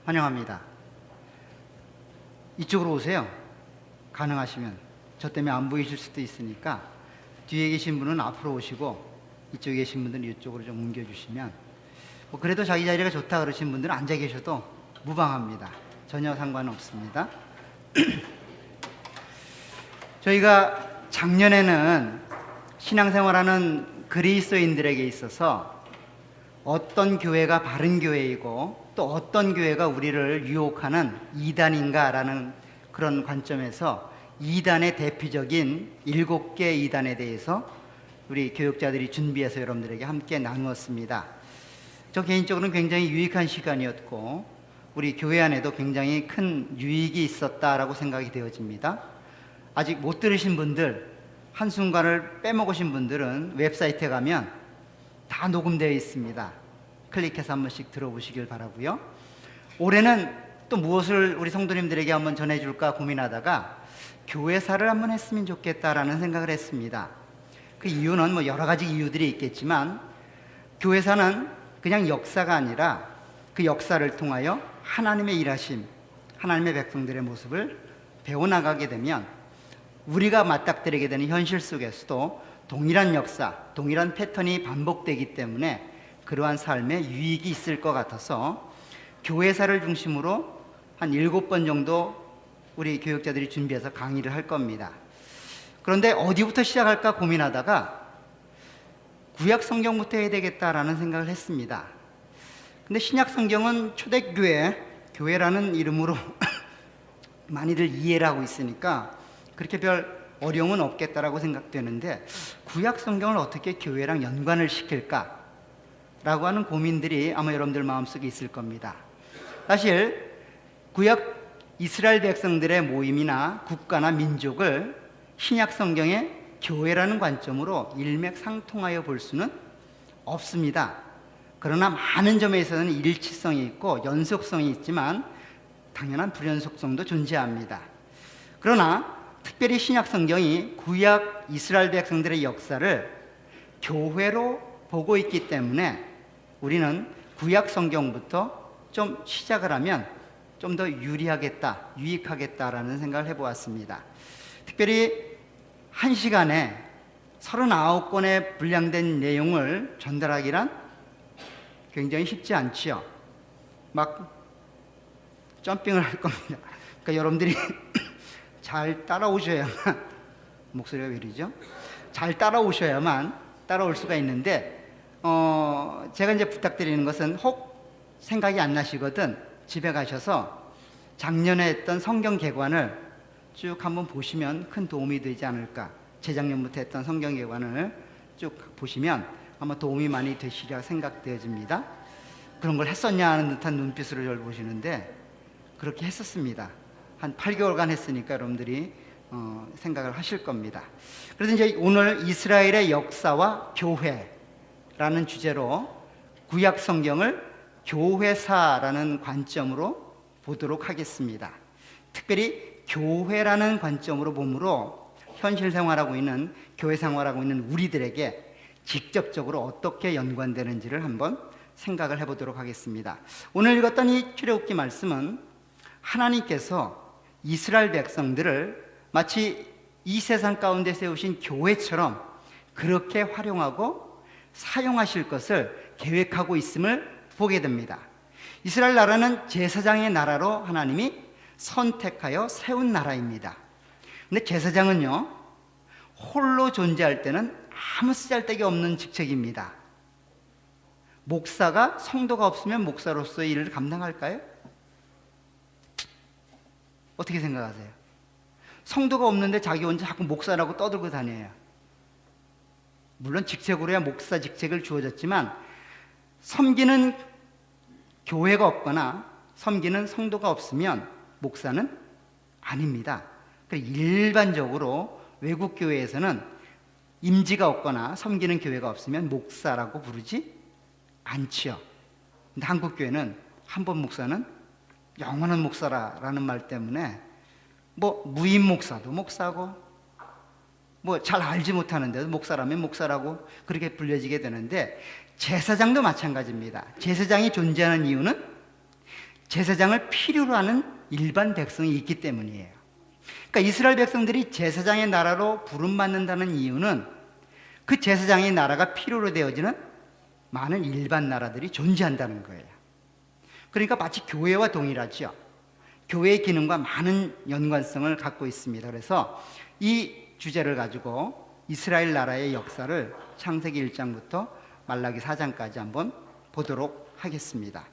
환영합니다. 이쪽으로 오세요. 가능하시면. 저 때문에 안 보이실 수도 있으니까 뒤에 계신 분은 앞으로 오시고 이쪽에 계신 분들은 이쪽으로 좀 옮겨주시면, 그래도 자기 자리가 좋다 그러신 분들은 앉아 계셔도 무방합니다. 전혀 상관없습니다. 저희가 작년에는 신앙생활하는 그리스도인들에게 있어서 어떤 교회가 바른 교회이고 또 어떤 교회가 우리를 유혹하는 이단인가라는 그런 관점에서 이단의 대표적인 7개 이단에 대해서 우리 교육자들이 준비해서 여러분들에게 함께 나누었습니다. 저 개인적으로는 굉장히 유익한 시간이었고 우리 교회 안에도 굉장히 큰 유익이 있었다라고 생각이 되어집니다. 아직 못 들으신 분들, 한순간을 빼먹으신 분들은 웹사이트에 가면 다 녹음되어 있습니다. 클릭해서 한 번씩 들어보시길 바라고요. 올해는 또 무엇을 우리 성도님들에게 한번 전해줄까 고민하다가 교회사를 한번 했으면 좋겠다라는 생각을 했습니다. 그 이유는 여러 가지 이유들이 있겠지만 교회사는 그냥 역사가 아니라 그 역사를 통하여 하나님의 일하심, 하나님의 백성들의 모습을 배워나가게 되면 우리가 맞닥뜨리게 되는 현실 속에서도 동일한 역사, 동일한 패턴이 반복되기 때문에 그러한 삶에 유익이 있을 것 같아서 교회사를 중심으로 한 7번 정도 우리 교육자들이 준비해서 강의를 할 겁니다. 그런데 어디부터 시작할까 고민하다가 구약 성경부터 해야 되겠다라는 생각을 했습니다. 근데 신약 성경은 초대교회, 교회라는 이름으로 많이들 이해를 하고 있으니까 그렇게 별 어려움은 없겠다라고 생각되는데 구약 성경을 어떻게 교회랑 연관을 시킬까? 라고 하는 고민들이 아마 여러분들 마음속에 있을 겁니다. 사실 구약 이스라엘 백성들의 모임이나 국가나 민족을 신약 성경의 교회라는 관점으로 일맥상통하여 볼 수는 없습니다. 그러나 많은 점에 있어서는 일치성이 있고 연속성이 있지만 당연한 불연속성도 존재합니다. 그러나 특별히 신약 성경이 구약 이스라엘 백성들의 역사를 교회로 보고 있기 때문에 우리는 구약 성경부터 좀 시작을 하면 좀 더 유리하겠다, 유익하겠다라는 생각을 해보았습니다. 특별히 한 시간에 39권의 분량된 내용을 전달하기란 굉장히 쉽지 않지요. 막 점핑을 할 겁니다. 그러니까 여러분들이 잘 따라오셔야만, 목소리가 왜 이러죠? 잘 따라오셔야만 따라올 수가 있는데 제가 이제 부탁드리는 것은 혹 생각이 안 나시거든 집에 가셔서 작년에 했던 성경 개관을 쭉 한번 보시면 큰 도움이 되지 않을까. 재작년부터 했던 성경 개관을 쭉 보시면 아마 도움이 많이 되시리라 생각되어집니다. 그런 걸 했었냐 하는 듯한 눈빛으로 저를 보시는데 그렇게 했었습니다. 한 8개월간 했으니까 여러분들이 생각을 하실 겁니다. 그래서 이제 오늘 이스라엘의 역사와 교회라는 주제로 구약 성경을 교회사라는 관점으로 보도록 하겠습니다. 특별히 교회라는 관점으로 보므로 현실 생활하고 있는, 교회 생활하고 있는 우리들에게 직접적으로 어떻게 연관되는지를 한번 생각을 해보도록 하겠습니다. 오늘 읽었던 이 출애굽기 말씀은 하나님께서 이스라엘 백성들을 마치 이 세상 가운데 세우신 교회처럼 그렇게 활용하고 사용하실 것을 계획하고 있음을 보게 됩니다. 이스라엘 나라는 제사장의 나라로 하나님이 선택하여 세운 나라입니다. 근데 제사장은요, 홀로 존재할 때는 아무 쓰잘데기 없는 직책입니다. 목사가 성도가 없으면 목사로서의 일을 감당할까요? 어떻게 생각하세요? 성도가 없는데 자기 혼자 자꾸 목사라고 떠들고 다녀요. 물론 직책으로야 목사 직책을 주어졌지만 섬기는 교회가 없거나 섬기는 성도가 없으면 목사는 아닙니다. 일반적으로 외국 교회에서는 임지가 없거나 섬기는 교회가 없으면 목사라고 부르지 않지요. 근데 한국 교회는 한 번 목사는 영원한 목사라는 말 때문에 무임 목사도 목사고 잘 알지 못하는데도 목사라면 목사라고 그렇게 불려지게 되는데 제사장도 마찬가지입니다. 제사장이 존재하는 이유는 제사장을 필요로 하는 일반 백성이 있기 때문이에요. 그러니까 이스라엘 백성들이 제사장의 나라로 부름받는다는 이유는 그 제사장의 나라가 필요로 되어지는 많은 일반 나라들이 존재한다는 거예요. 그러니까 마치 교회와 동일하죠. 교회의 기능과 많은 연관성을 갖고 있습니다. 그래서 이 주제를 가지고 이스라엘 나라의 역사를 창세기 1장부터 말라기 4장까지 한번 보도록 하겠습니다.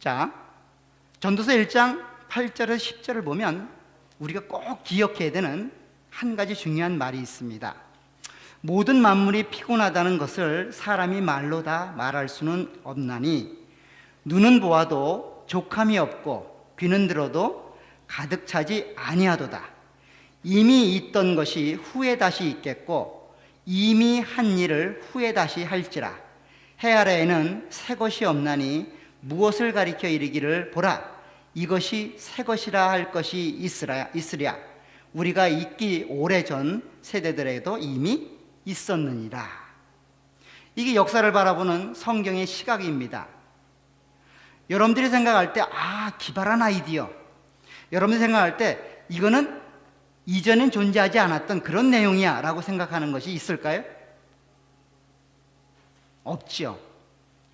자, 전도서 1장 8절에서 10절을 보면 우리가 꼭 기억해야 되는 한 가지 중요한 말이 있습니다. 모든 만물이 피곤하다는 것을 사람이 말로 다 말할 수는 없나니 눈은 보아도 족함이 없고 귀는 들어도 가득 차지 아니하도다. 이미 있던 것이 후에 다시 있겠고 이미 한 일을 후에 다시 할지라. 해 아래에는 새 것이 없나니 무엇을 가리켜 이르기를 보라 이것이 새 것이라 할 것이 있으랴. 우리가 있기 오래전 세대들에도 이미 있었느니라. 이게 역사를 바라보는 성경의 시각입니다. 여러분들이 생각할 때 기발한 아이디어, 여러분들이 생각할 때 이거는 이전엔 존재하지 않았던 그런 내용이야 라고 생각하는 것이 있을까요? 없죠.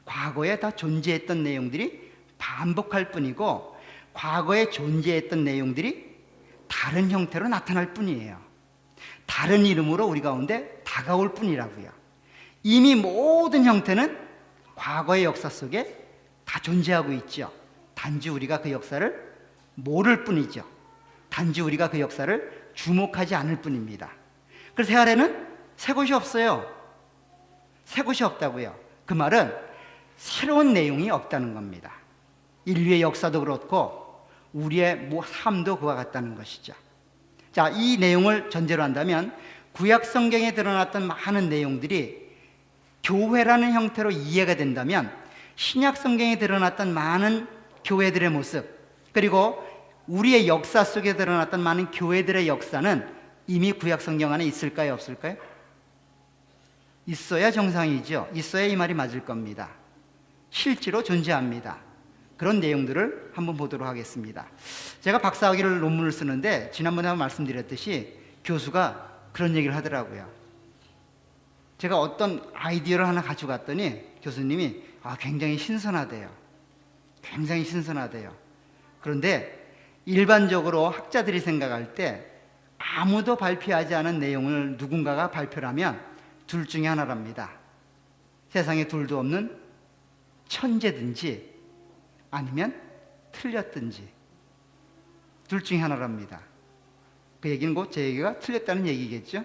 과거에 다 존재했던 내용들이 반복할 뿐이고 과거에 존재했던 내용들이 다른 형태로 나타날 뿐이에요. 다른 이름으로 우리 가운데 다가올 뿐이라고요. 이미 모든 형태는 과거의 역사 속에 다 존재하고 있죠. 단지 우리가 그 역사를 모를 뿐이죠. 단지 우리가 그 역사를 주목하지 않을 뿐입니다. 그래서 해 아래는 새 것이 없어요. 새 것이 없다고요. 그 말은 새로운 내용이 없다는 겁니다. 인류의 역사도 그렇고 우리의 삶도 그와 같다는 것이죠. 자, 이 내용을 전제로 한다면 구약 성경에 드러났던 많은 내용들이 교회라는 형태로 이해가 된다면 신약 성경에 드러났던 많은 교회들의 모습, 그리고 우리의 역사 속에 드러났던 많은 교회들의 역사는 이미 구약 성경 안에 있을까요, 없을까요? 있어야 정상이죠. 있어야 이 말이 맞을 겁니다. 실제로 존재합니다. 그런 내용들을 한번 보도록 하겠습니다. 제가 박사학위를 논문을 쓰는데 지난번에 한번 말씀드렸듯이 교수가 그런 얘기를 하더라고요. 제가 어떤 아이디어를 하나 가져갔더니 교수님이 굉장히 신선하대요. 굉장히 신선하대요. 그런데 일반적으로 학자들이 생각할 때 아무도 발표하지 않은 내용을 누군가가 발표를 하면 둘 중에 하나랍니다. 세상에 둘도 없는 천재든지 아니면 틀렸든지 둘 중에 하나랍니다. 그 얘기는 곧 제 얘기가 틀렸다는 얘기겠죠.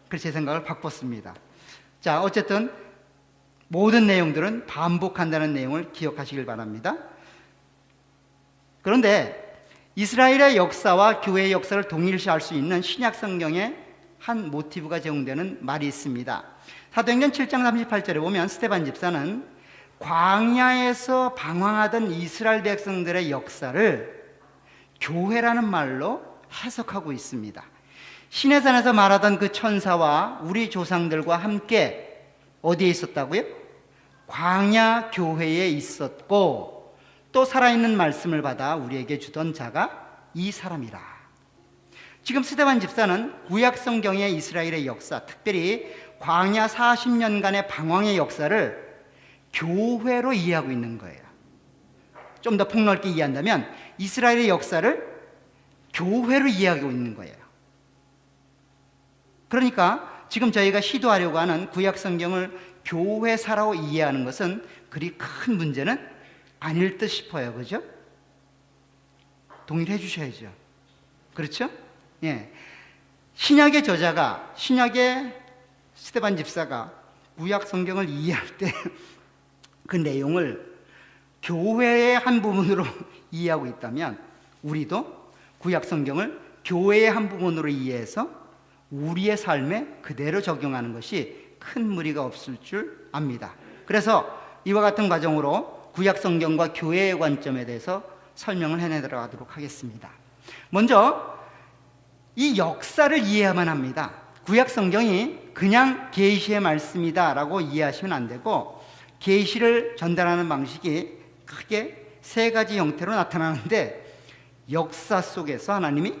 그래서 제 생각을 바꿨습니다. 자, 어쨌든 모든 내용들은 반복한다는 내용을 기억하시길 바랍니다. 그런데 이스라엘의 역사와 교회의 역사를 동일시할 수 있는 신약 성경에 한 모티브가 제공되는 말이 있습니다. 사도행전 7장 38절에 보면 스데반 집사는 광야에서 방황하던 이스라엘 백성들의 역사를 교회라는 말로 해석하고 있습니다. 시내산에서 말하던 그 천사와 우리 조상들과 함께 어디에 있었다고요? 광야 교회에 있었고 또 살아있는 말씀을 받아 우리에게 주던 자가 이 사람이라. 지금 스데반 집사는 구약 성경의 이스라엘의 역사, 특별히 광야 40년간의 방황의 역사를 교회로 이해하고 있는 거예요. 좀 더 폭넓게 이해한다면 이스라엘의 역사를 교회로 이해하고 있는 거예요. 그러니까 지금 저희가 시도하려고 하는 구약 성경을 교회사라고 이해하는 것은 그리 큰 문제는 아닐 듯 싶어요. 그죠? 동의해 주셔야죠. 그렇죠? 예. 신약의 저자가, 신약의 스데반 집사가 구약 성경을 이해할 때 그 내용을 교회의 한 부분으로 이해하고 있다면 우리도 구약 성경을 교회의 한 부분으로 이해해서 우리의 삶에 그대로 적용하는 것이 큰 무리가 없을 줄 압니다. 그래서 이와 같은 과정으로 구약 성경과 교회의 관점에 대해서 설명을 해내도록 하겠습니다. 먼저 이 역사를 이해해야만 합니다. 구약 성경이 그냥 계시의 말씀이다라고 이해하시면 안 되고, 계시를 전달하는 방식이 크게 세 가지 형태로 나타나는데, 역사 속에서 하나님이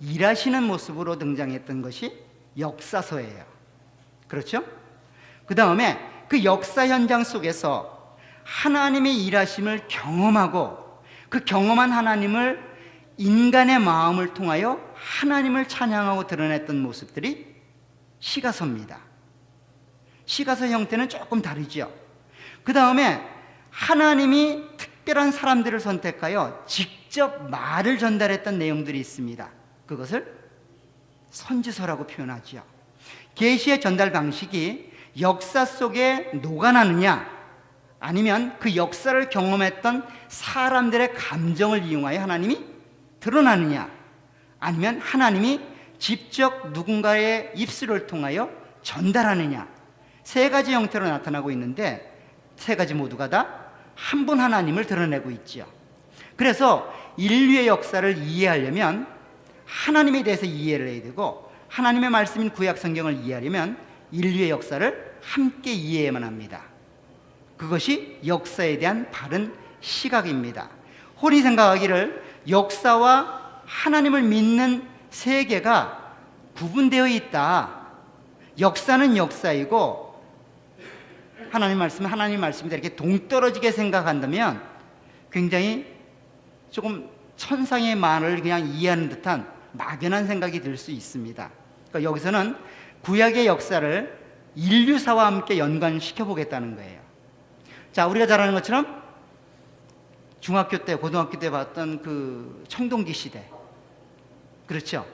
일하시는 모습으로 등장했던 것이 역사서예요. 그렇죠? 그 다음에 그 역사 현장 속에서 하나님의 일하심을 경험하고, 그 경험한 하나님을 인간의 마음을 통하여 하나님을 찬양하고 드러냈던 모습들이 시가서입니다. 시가서 형태는 조금 다르죠. 그 다음에 하나님이 특별한 사람들을 선택하여 직접 말을 전달했던 내용들이 있습니다. 그것을 선지서라고 표현하죠. 계시의 전달 방식이 역사 속에 녹아나느냐, 아니면 그 역사를 경험했던 사람들의 감정을 이용하여 하나님이 드러나느냐, 아니면 하나님이 직접 누군가의 입술을 통하여 전달하느냐, 세 가지 형태로 나타나고 있는데, 세 가지 모두가 다 한 분 하나님을 드러내고 있죠. 그래서 인류의 역사를 이해하려면 하나님에 대해서 이해를 해야 되고, 하나님의 말씀인 구약 성경을 이해하려면 인류의 역사를 함께 이해해야만 합니다. 그것이 역사에 대한 바른 시각입니다. 홀이 생각하기를 역사와 하나님을 믿는 세계가 구분되어 있다, 역사는 역사이고 하나님 말씀은 하나님 말씀이다, 이렇게 동떨어지게 생각한다면 굉장히 조금 천상의 말을 그냥 이해하는 듯한 막연한 생각이 들 수 있습니다. 그러니까 여기서는 구약의 역사를 인류사와 함께 연관시켜 보겠다는 거예요. 자, 우리가 잘 아는 것처럼 중학교 때, 고등학교 때 봤던 그 청동기 시대, 그렇죠?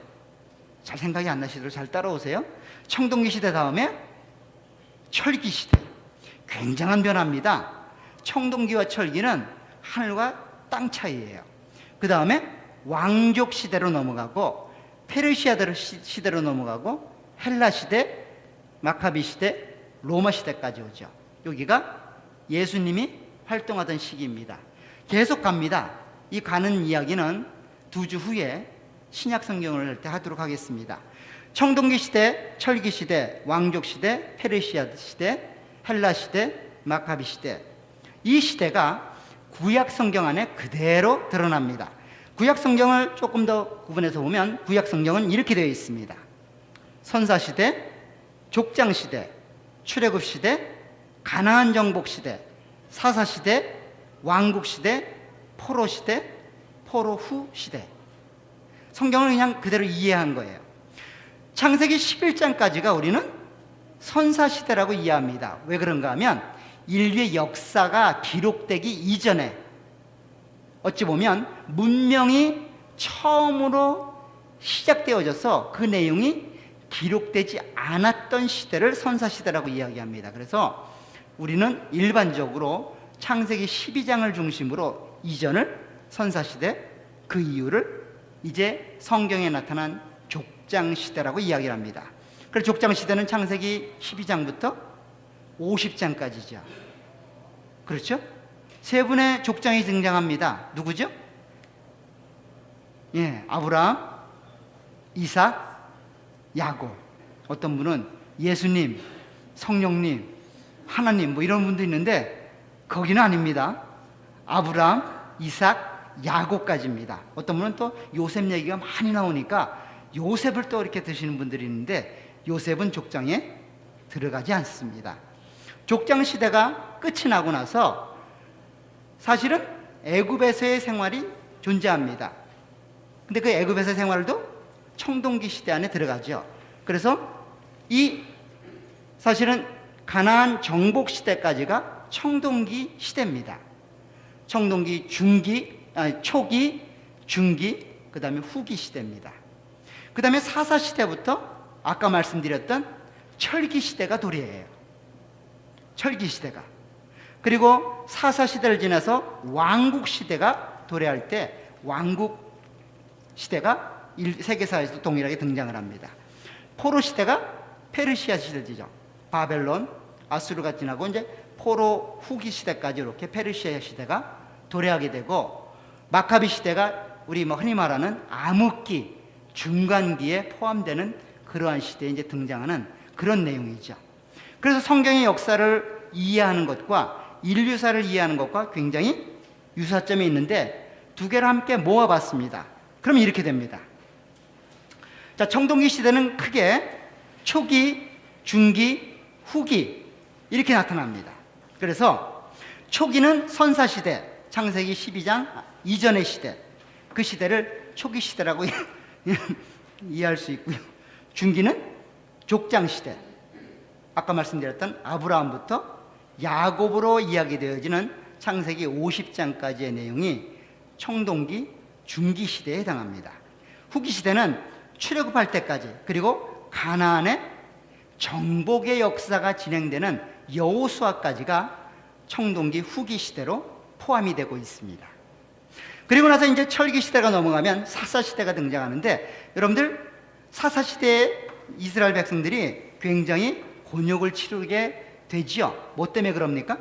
잘 생각이 안 나시도록 잘 따라오세요. 청동기 시대 다음에 철기 시대, 굉장한 변화입니다. 청동기와 철기는 하늘과 땅 차이예요. 그 다음에 왕족 시대로 넘어가고, 페르시아 시대로 넘어가고, 헬라 시대, 마카비 시대, 로마 시대까지 오죠. 여기가 예수님이 활동하던 시기입니다. 계속 갑니다. 이 가는 이야기는 2주 후에 신약 성경을 할 때 하도록 하겠습니다. 청동기 시대, 철기 시대, 왕족 시대, 페르시아 시대, 헬라 시대, 마카비 시대, 이 시대가 구약 성경 안에 그대로 드러납니다. 구약 성경을 조금 더 구분해서 보면 구약 성경은 이렇게 되어 있습니다. 선사 시대, 족장 시대, 출애굽 시대, 가나안 정복 시대, 사사 시대, 왕국 시대, 포로 시대, 포로 후 시대. 성경을 그냥 그대로 이해한 거예요. 창세기 11장까지가 우리는 선사 시대라고 이해합니다. 왜 그런가 하면 인류의 역사가 기록되기 이전에, 어찌 보면 문명이 처음으로 시작되어져서 그 내용이 기록되지 않았던 시대를 선사 시대라고 이야기합니다. 그래서 우리는 일반적으로 창세기 12장을 중심으로 이전을 선사 시대, 그 이유를 이제 성경에 나타난 족장 시대라고 이야기를 합니다. 그래서 족장 시대는 창세기 12장부터 50장까지죠. 그렇죠? 세 분의 족장이 등장합니다. 누구죠? 예, 아브라함, 이삭, 야곱. 어떤 분은 예수님, 성령님, 하나님 뭐 이런 분도 있는데 거기는 아닙니다. 아브라함, 이삭, 야곱까지입니다. 어떤 분은 또 요셉 얘기가 많이 나오니까 요셉을 또 이렇게 드시는 분들이 있는데 요셉은 족장에 들어가지 않습니다. 족장 시대가 끝이 나고 나서 사실은 애굽에서의 생활이 존재합니다. 근데 그 애굽에서의 생활도 청동기 시대 안에 들어가죠. 그래서 이 사실은 가나안 정복 시대까지가 청동기 시대입니다. 청동기 초기, 중기, 그 다음에 후기 시대입니다. 그 다음에 사사 시대부터 아까 말씀드렸던 철기 시대가 도래해요. 철기 시대가. 그리고 사사 시대를 지나서 왕국 시대가 도래할 때 왕국 시대가 세계사에서 동일하게 등장을 합니다. 포로 시대가 페르시아 시대죠. 바벨론, 아수르가 지나고 이제 포로 후기 시대까지 이렇게 페르시아 시대가 도래하게 되고, 마카비 시대가 우리 흔히 말하는 암흑기, 중간기에 포함되는 그러한 시대에 이제 등장하는 그런 내용이죠. 그래서 성경의 역사를 이해하는 것과 인류사를 이해하는 것과 굉장히 유사점이 있는데 두 개를 함께 모아봤습니다. 그럼 이렇게 됩니다. 자, 청동기 시대는 크게 초기, 중기, 후기 이렇게 나타납니다. 그래서 초기는 선사시대, 창세기 12장 이전의 시대, 그 시대를 초기 시대라고 이해할 수 있고요. 중기는 족장시대, 아까 말씀드렸던 아브라함부터 야곱으로 이야기되어지는 창세기 50장까지의 내용이 청동기, 중기 시대에 해당합니다. 후기 시대는 출애굽할 때까지, 그리고 가나안의 정복의 역사가 진행되는 여호수아까지가 청동기 후기 시대로 포함이 되고 있습니다. 그리고 나서 이제 철기 시대가 넘어가면 사사 시대가 등장하는데, 여러분들 사사 시대에 이스라엘 백성들이 굉장히 곤욕을 치르게 되지요. 뭐 때문에 그럽니까?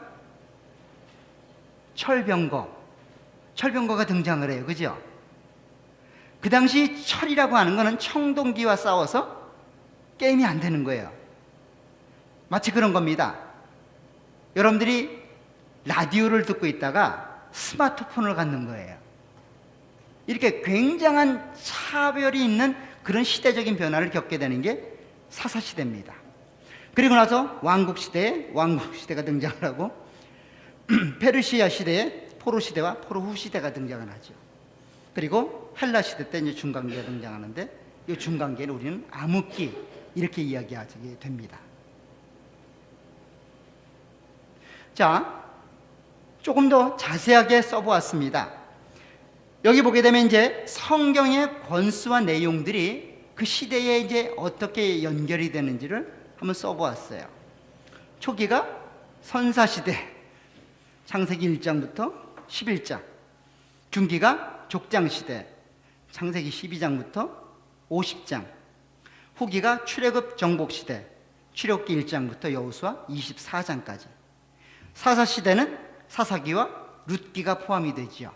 철병거가 등장을 해요. 그죠? 그 당시 철이라고 하는 거는 청동기와 싸워서 게임이 안 되는 거예요. 마치 그런 겁니다. 여러분들이 라디오를 듣고 있다가 스마트폰을 갖는 거예요. 이렇게 굉장한 차별이 있는 그런 시대적인 변화를 겪게 되는 게 사사시대입니다. 그리고 나서 왕국시대가 등장을 하고 페르시아 시대에 포로시대와 포로후시대가 등장을 하죠. 그리고 헬라시대 때 이제 중간기가 등장하는데, 이 중간기에는 우리는 암흑기 이렇게 이야기하게 됩니다. 자, 조금 더 자세하게 써보았습니다. 여기 보게 되면 이제 성경의 권수와 내용들이 그 시대에 이제 어떻게 연결이 되는지를 한번 써보았어요. 초기가 선사시대, 창세기 1장부터 11장. 중기가 족장시대, 창세기 12장부터 50장. 후기가 출애굽 정복시대, 출애굽기 1장부터 여호수아 24장까지. 사사시대는 사사기와 룻기가 포함이 되지요.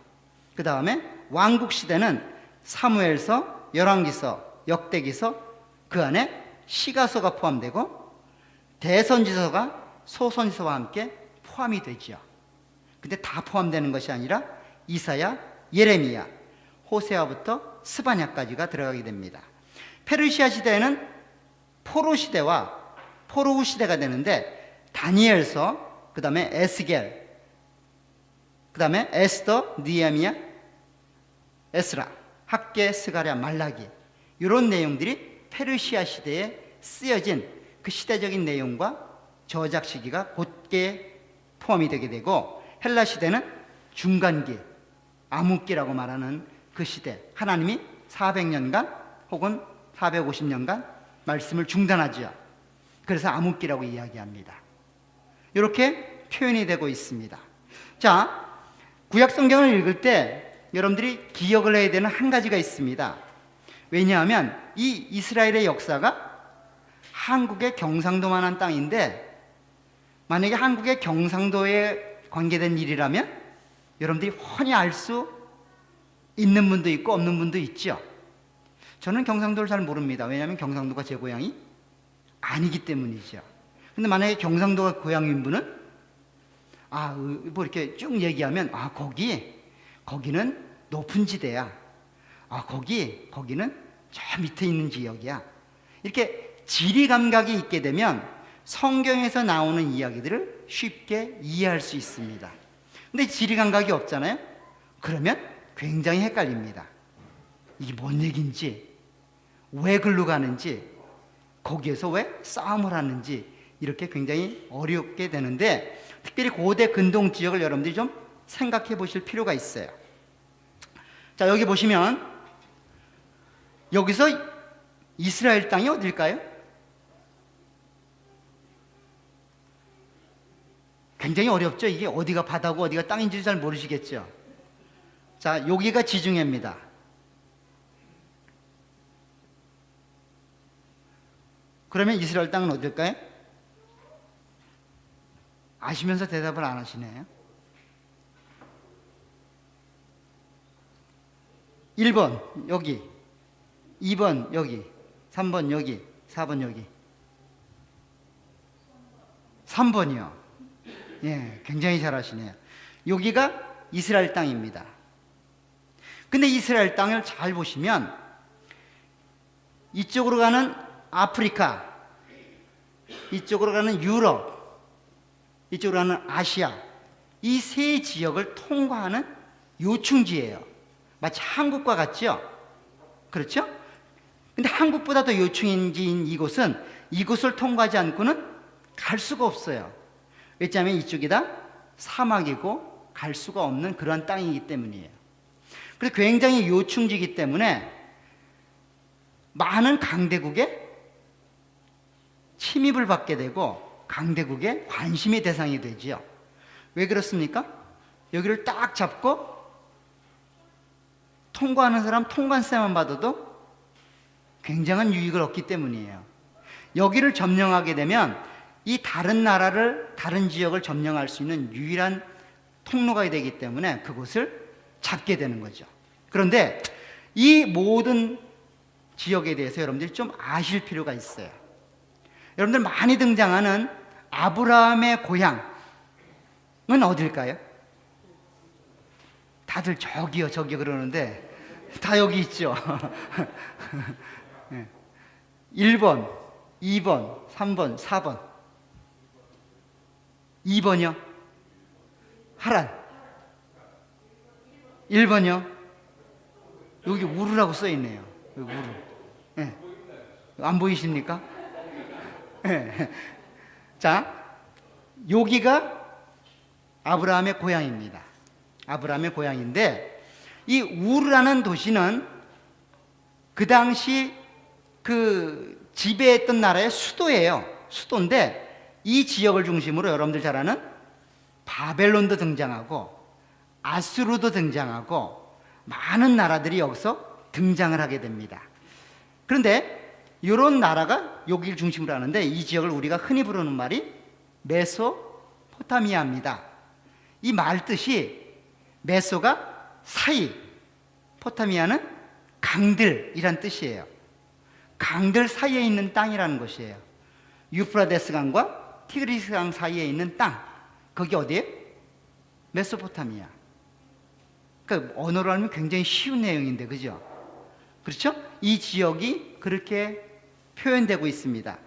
그 다음에 왕국시대는 사무엘서, 열왕기서, 역대기서, 그 안에 시가서가 포함되고 대선지서가 소선지서와 함께 포함이 되지요. 근데 다 포함되는 것이 아니라 이사야, 예레미야, 호세아부터 스바냐까지가 들어가게 됩니다. 페르시아 시대에는 포로 시대와 포로후 시대가 되는데, 다니엘서, 그 다음에 에스겔, 그 다음에 에스더, 느헤미야, 에스라, 학개, 스가랴, 말라기, 이런 내용들이 페르시아 시대에 쓰여진 그 시대적인 내용과 저작 시기가 곧게 포함이 되게 되고, 헬라 시대는 중간기, 암흑기라고 말하는 그 시대, 하나님이 400년간 혹은 450년간 말씀을 중단하지요. 그래서 암흑기라고 이야기합니다. 이렇게 표현이 되고 있습니다. 자, 구약 성경을 읽을 때 여러분들이 기억을 해야 되는 한 가지가 있습니다. 왜냐하면 이 이스라엘의 역사가 한국의 경상도만한 땅인데, 만약에 한국의 경상도에 관계된 일이라면 여러분들이 훤히 알 수 있는 분도 있고 없는 분도 있죠. 저는 경상도를 잘 모릅니다. 왜냐하면 경상도가 제 고향이 아니기 때문이죠. 근데 만약에 경상도가 고향인 분은 뭐 이렇게 쭉 얘기하면 거기는 높은 지대야. 거기는 저 밑에 있는 지역이야. 이렇게 지리 감각이 있게 되면 성경에서 나오는 이야기들을 쉽게 이해할 수 있습니다. 근데 지리 감각이 없잖아요. 그러면 굉장히 헷갈립니다. 이게 뭔 얘기인지, 왜 글로 가는지, 거기에서 왜 싸움을 하는지, 이렇게 굉장히 어렵게 되는데, 특별히 고대 근동 지역을 여러분들이 좀 생각해 보실 필요가 있어요. 자, 여기 보시면 여기서 이스라엘 땅이 어딜까요? 굉장히 어렵죠. 이게 어디가 바다고 어디가 땅인지 잘 모르시겠죠. 자, 여기가 지중해입니다. 그러면 이스라엘 땅은 어딜까요? 아시면서 대답을 안 하시네요. 1번 여기 2번 여기, 3번 여기, 4번 여기. 3번이요. 예, 굉장히 잘하시네요. 여기가 이스라엘 땅입니다. 근데 이스라엘 땅을 잘 보시면 이쪽으로 가는 아프리카, 이쪽으로 가는 유럽, 이쪽으로 가는 아시아, 이 세 지역을 통과하는 요충지예요. 마치 한국과 같죠? 그렇죠? 근데 한국보다 더 요충지인 이곳은 이곳을 통과하지 않고는 갈 수가 없어요. 왜냐하면 이쪽이 다 사막이고 갈 수가 없는 그러한 땅이기 때문이에요. 그래서 굉장히 요충지이기 때문에 많은 강대국의 침입을 받게 되고 강대국의 관심의 대상이 되죠. 왜 그렇습니까? 여기를 딱 잡고 통과하는 사람 통관세만 받아도 굉장한 유익을 얻기 때문이에요. 여기를 점령하게 되면 이 다른 나라를, 다른 지역을 점령할 수 있는 유일한 통로가 되기 때문에 그곳을 잡게 되는 거죠. 그런데 이 모든 지역에 대해서 여러분들이 좀 아실 필요가 있어요. 여러분들 많이 등장하는 아브라함의 고향은 어딜까요? 다들 저기요, 저기요 그러는데 다 여기 있죠. 1번, 2번, 3번, 4번. 2번이요? 하란. 1번이요? 여기 우르라고 써 있네요. 여기 우르. 네. 안 보이십니까? 네. 자, 여기가 아브라함의 고향입니다. 아브라함의 고향인데 이 우르라는 도시는 그 당시 그 지배했던 나라의 수도예요. 수도인데 이 지역을 중심으로 여러분들 잘 아는 바벨론도 등장하고 아수르도 등장하고 많은 나라들이 여기서 등장을 하게 됩니다. 그런데 이런 나라가 여기를 중심으로 하는데 이 지역을 우리가 흔히 부르는 말이 메소포타미아입니다. 이 말 뜻이 메소가 사이, 포타미아는 강들이란 뜻이에요. 강들 사이에 있는 땅이라는 것이에요. 유프라데스 강과 티그리스 강 사이에 있는 땅, 거기 어디에? 메소포타미아. 그러니까 언어로 하면 굉장히 쉬운 내용인데, 그죠? 그렇죠? 이 지역이 그렇게 표현되고 있습니다.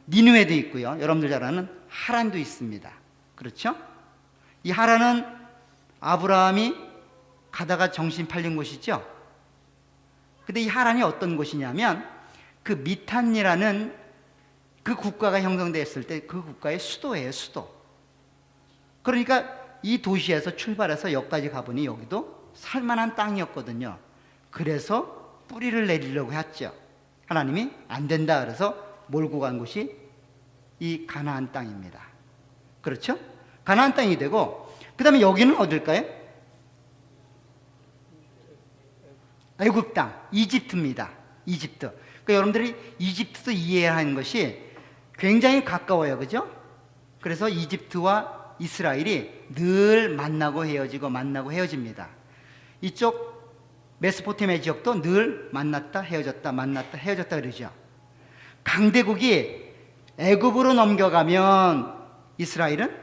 니누에도 있고요. 여러분들 잘 아는 하란도 있습니다. 그렇죠? 이 하란은 아브라함이 가다가 정신 팔린 곳이죠. 근데 이 하란이 어떤 곳이냐면 그 미탄이라는 그 국가가 형성됐을 때 그 국가의 수도예요, 수도. 그러니까 이 도시에서 출발해서 여기까지 가보니 여기도 살만한 땅이었거든요. 그래서 뿌리를 내리려고 했죠. 하나님이 안 된다 그래서 몰고 간 곳이 이 가나안 땅입니다. 그렇죠? 가나안 땅이 되고 그 다음에 여기는 어딜까요? 애굽 땅, 이집트입니다. 이집트. 그러니까 여러분들이 이집트도 이해해야 하는 것이 굉장히 가까워요. 그죠? 그래서 이집트와 이스라엘이 늘 만나고 헤어지고 만나고 헤어집니다. 이쪽 메소포타미아 지역도 늘 만났다 헤어졌다 만났다 헤어졌다 그러죠. 강대국이 애굽으로 넘겨가면 이스라엘은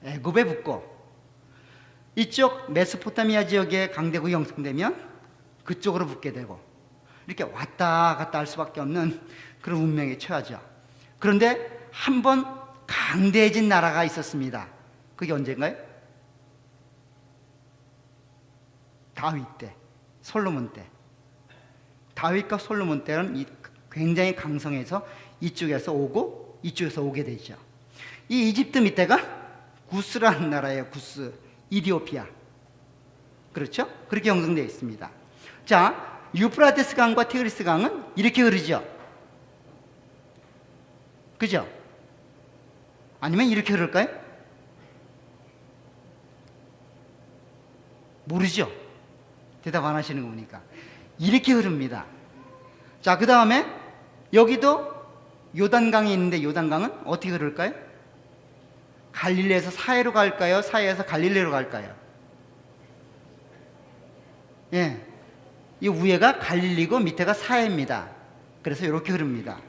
애굽에 붙고 이쪽 메소포타미아 지역에 강대국이 형성되면 그쪽으로 붙게 되고 이렇게 왔다 갔다 할 수밖에 없는 그런 운명에 처하죠. 그런데 한 번 강대해진 나라가 있었습니다. 그게 언젠가요? 다윗 때, 솔로몬 때. 다윗과 솔로몬 때는 굉장히 강성해서 이쪽에서 오고 이쪽에서 오게 되죠. 이 이집트 밑에가 구스라는 나라예요. 구스, 이디오피아. 그렇죠? 그렇게 형성되어 있습니다. 자, 유프라테스 강과 티그리스 강은 이렇게 흐르죠. 그죠? 아니면 이렇게 흐를까요? 모르죠? 대답 안 하시는 거 보니까. 이렇게 흐릅니다. 자, 그 다음에 여기도 요단강이 있는데 요단강은 어떻게 흐를까요? 갈릴리에서 사해로 갈까요? 사해에서 갈릴리로 갈까요? 예. 이 위에가 갈릴리고 밑에가 사해입니다. 그래서 이렇게 흐릅니다.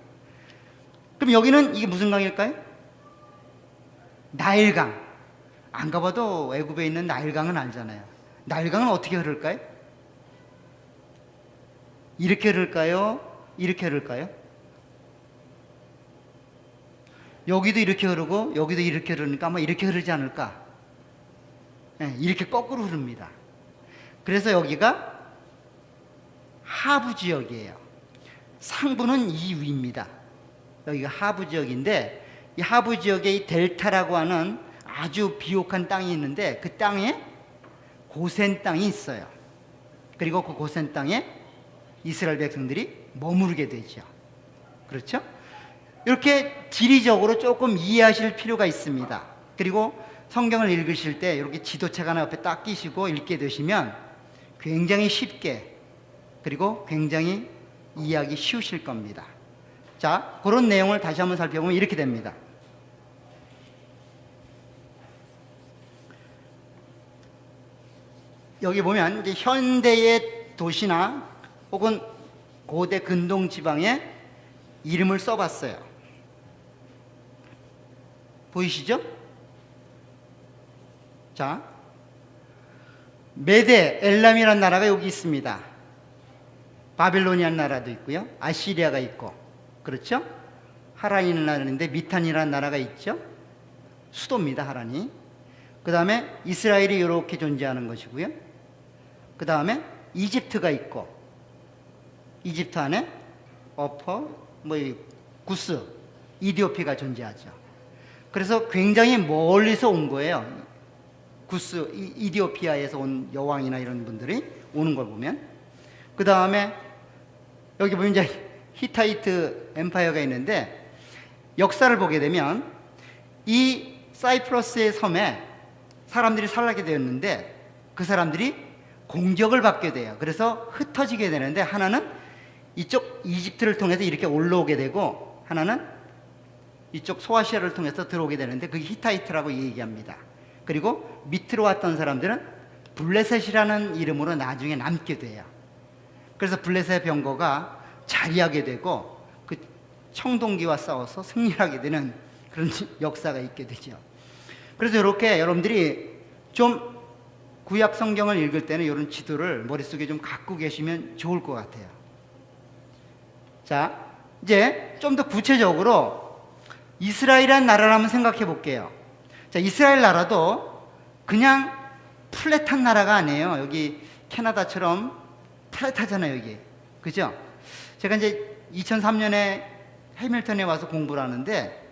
그럼 여기는 이게 무슨 강일까요? 나일강. 안 가봐도 애굽에 있는 나일강은 알잖아요. 나일강은 어떻게 흐를까요? 이렇게 흐를까요? 이렇게 흐를까요? 여기도 이렇게 흐르고 여기도 이렇게 흐르니까 아마 이렇게 흐르지 않을까? 네, 이렇게 거꾸로 흐릅니다. 그래서 여기가 하부 지역이에요. 상부는 이 위입니다. 여기가 하부 지역인데 이 하부 지역에 이 델타라고 하는 아주 비옥한 땅이 있는데 그 땅에 고센 땅이 있어요. 그리고 그 고센 땅에 이스라엘 백성들이 머무르게 되죠. 그렇죠? 이렇게 지리적으로 조금 이해하실 필요가 있습니다. 그리고 성경을 읽으실 때 이렇게 지도책 하나 옆에 딱 끼시고 읽게 되시면 굉장히 쉽게 그리고 굉장히 이해하기 쉬우실 겁니다. 자, 그런 내용을 다시 한번 살펴보면 이렇게 됩니다. 여기 보면 이제 현대의 도시나 혹은 고대 근동 지방에 이름을 써봤어요. 보이시죠? 자, 메데, 엘람이라는 나라가 여기 있습니다. 바빌로니아는 나라도 있고요. 아시리아가 있고, 그렇죠? 하란이라는 나라인데 미탄이라는 나라가 있죠. 수도입니다, 하란이. 그 다음에 이스라엘이 이렇게 존재하는 것이고요. 그 다음에 이집트가 있고, 이집트 안에 어퍼, 구스, 이디오피아가 존재하죠. 그래서 굉장히 멀리서 온 거예요. 구스, 이디오피아에서 온 여왕이나 이런 분들이 오는 걸 보면. 그 다음에 여기 보면 이제 히타이트 엠파이어가 있는데 역사를 보게 되면 이 사이프러스의 섬에 사람들이 살게 되었는데 그 사람들이 공격을 받게 돼요. 그래서 흩어지게 되는데 하나는 이쪽 이집트를 통해서 이렇게 올라오게 되고 하나는 이쪽 소아시아를 통해서 들어오게 되는데 그게 히타이트라고 얘기합니다. 그리고 밑으로 왔던 사람들은 블레셋이라는 이름으로 나중에 남게 돼요. 그래서 블레셋 병거가 자리하게 되고 그 청동기와 싸워서 승리하게 되는 그런 역사가 있게 되죠. 그래서 이렇게 여러분들이 좀 구약 성경을 읽을 때는 이런 지도를 머릿속에 좀 갖고 계시면 좋을 것 같아요. 자, 이제 좀 더 구체적으로 이스라엘이라는 나라를 한번 생각해 볼게요. 자, 이스라엘 나라도 그냥 플랫한 나라가 아니에요. 여기 캐나다처럼 플랫하잖아요, 여기. 그죠? 제가 이제 2003년에 해밀턴에 와서 공부를 하는데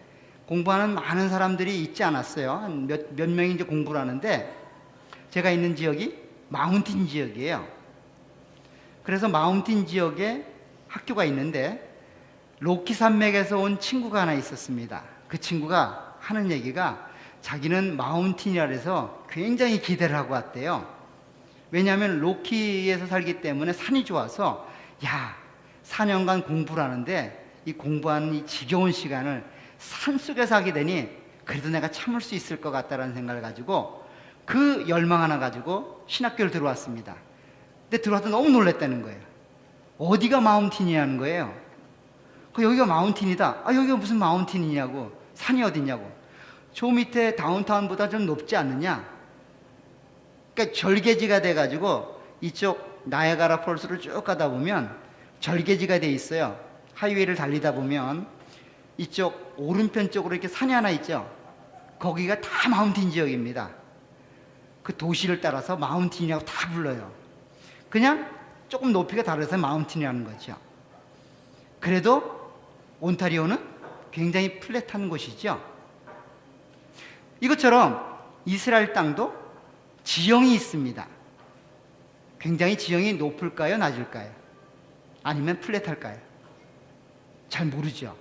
공부하는 많은 사람들이 있지 않았어요. 한 몇 명이 이제 공부를 하는데 제가 있는 지역이 마운틴 지역이에요. 그래서 마운틴 지역에 학교가 있는데 로키 산맥에서 온 친구가 하나 있었습니다. 그 친구가 하는 얘기가 자기는 마운틴이라 해서 굉장히 기대를 하고 왔대요. 왜냐하면 로키에서 살기 때문에 산이 좋아서 4년간 공부를 하는데 이 공부하는 이 지겨운 시간을 산속에서 하게 되니 그래도 내가 참을 수 있을 것 같다라는 생각을 가지고 그 열망 하나 가지고 신학교를 들어왔습니다. 근데 들어와서 너무 놀랐다는 거예요. 어디가 마운틴이냐는 거예요. 여기가 마운틴이다. 여기가 무슨 마운틴이냐고. 산이 어디냐고. 저 밑에 다운타운보다 좀 높지 않느냐. 그러니까 절개지가 돼가지고 이쪽 나야가라 폴스를 쭉 가다 보면 절개지가 돼 있어요. 하이웨이를 달리다 보면 이쪽 오른편 쪽으로 이렇게 산이 하나 있죠. 거기가 다 마운틴 지역입니다. 그 도시를 따라서 마운틴이라고 다 불러요. 그냥 조금 높이가 다르서 마운틴이라는 거죠. 그래도 온타리오는 굉장히 플랫한 곳이죠. 이것처럼 이스라엘 땅도 지형이 있습니다. 굉장히 지형이 높을까요? 낮을까요? 아니면 플랫할까요? 잘 모르죠.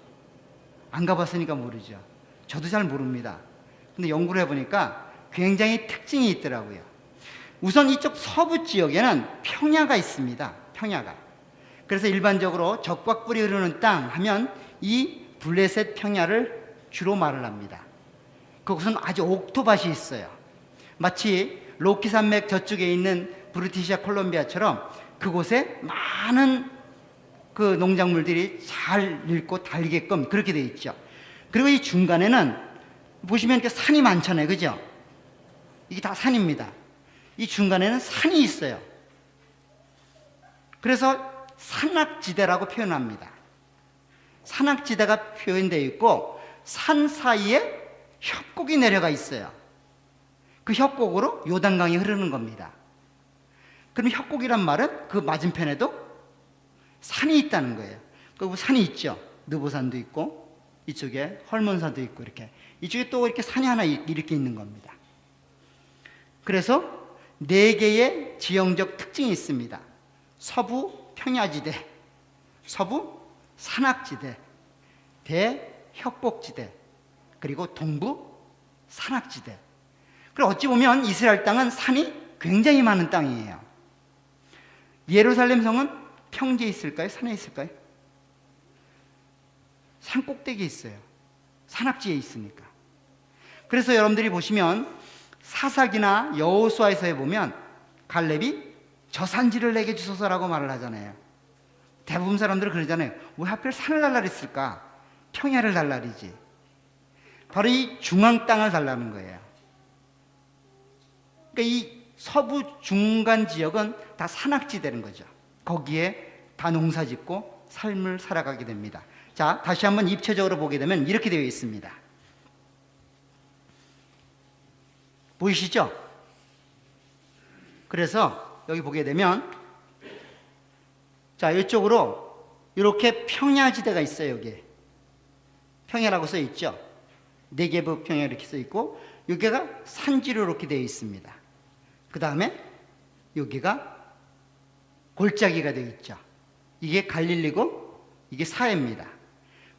안 가봤으니까 모르죠. 저도 잘 모릅니다. 근데 연구를 해보니까 굉장히 특징이 있더라고요. 우선 이쪽 서부 지역에는 평야가 있습니다. 평야가. 그래서 일반적으로 적박불이 흐르는 땅 하면 이 블레셋 평야를 주로 말을 합니다. 그곳은 아주 옥토밭이 있어요. 마치 로키 산맥 저쪽에 있는 브리티시아 콜롬비아처럼 그곳에 많은 그 농작물들이 잘 읽고 달게끔 그렇게 되어 있죠. 그리고 이 중간에는 보시면 이렇게 산이 많잖아요. 그죠? 이게 다 산입니다. 이 중간에는 산이 있어요. 그래서 산악지대라고 표현합니다. 산악지대가 표현되어 있고 산 사이에 협곡이 내려가 있어요. 그 협곡으로 요단강이 흐르는 겁니다. 그럼 협곡이란 말은 그 맞은편에도 산이 있다는 거예요. 그 산이 있죠. 느보산도 있고 이쪽에 헐몬산도 있고 이렇게 이쪽에 또 이렇게 산이 하나 이렇게 있는 겁니다. 그래서 4개의 지형적 특징이 있습니다. 서부 평야지대, 서부 산악지대, 대협곡지대, 그리고 동부 산악지대. 그리고 어찌 보면 이스라엘 땅은 산이 굉장히 많은 땅이에요. 예루살렘 성은 평지에 있을까요? 산에 있을까요? 산 꼭대기에 있어요. 산악지에 있으니까. 그래서 여러분들이 보시면 사사기나 여호수아에서 보면 갈렙이 저 산지를 내게 주소서라고 말을 하잖아요. 대부분 사람들은 그러잖아요. 왜 하필 산을 달라 그랬을까? 평야를 달라리지. 바로 이 중앙 땅을 달라는 거예요. 그러니까 이 서부 중간 지역은 다 산악지대는 거죠. 거기에 다 농사 짓고 삶을 살아가게 됩니다. 자, 다시 한번 입체적으로 보게 되면 이렇게 되어 있습니다. 보이시죠? 그래서 여기 보게 되면 자, 이쪽으로 이렇게 평야지대가 있어요. 여기 평야라고 써 있죠. 네게브 평야 이렇게 써 있고 여기가 산지로 이렇게 되어 있습니다. 그 다음에 여기가 골짜기가 되어 있죠. 이게 갈릴리고 이게 사해입니다.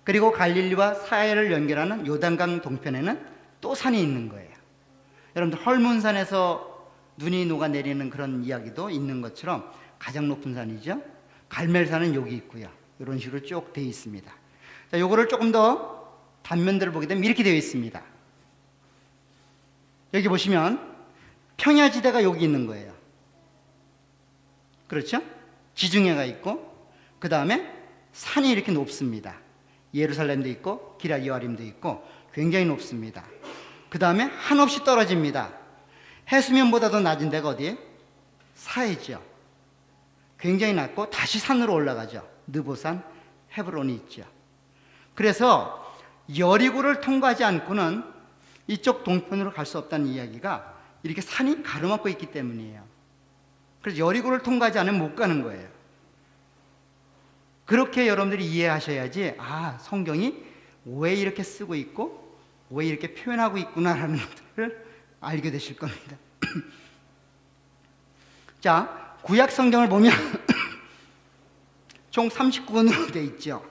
그리고 갈릴리와 사해를 연결하는 요단강 동편에는 또 산이 있는 거예요. 여러분들 헐몬산에서 눈이 녹아내리는 그런 이야기도 있는 것처럼 가장 높은 산이죠. 갈멜산은 여기 있고요. 이런 식으로 쭉 되어 있습니다. 자, 요거를 조금 더 단면들을 보게 되면 이렇게 되어 있습니다. 여기 보시면 평야지대가 여기 있는 거예요. 그렇죠? 지중해가 있고 그 다음에 산이 이렇게 높습니다. 예루살렘도 있고 기럇 여아림도 있고 굉장히 높습니다. 그 다음에 한없이 떨어집니다. 해수면보다도 낮은 데가 어디예요? 사해죠. 굉장히 낮고 다시 산으로 올라가죠. 느보산, 헤브론이 있죠. 그래서 여리고를 통과하지 않고는 이쪽 동편으로 갈 수 없다는 이야기가 이렇게 산이 가로막고 있기 때문이에요. 그래서 여리고를 통과하지 않으면 못 가는 거예요. 그렇게 여러분들이 이해하셔야지 아, 성경이 왜 이렇게 쓰고 있고 왜 이렇게 표현하고 있구나라는 것들을 알게 되실 겁니다. 자, 구약 성경을 보면 총 39권으로 되어 있죠.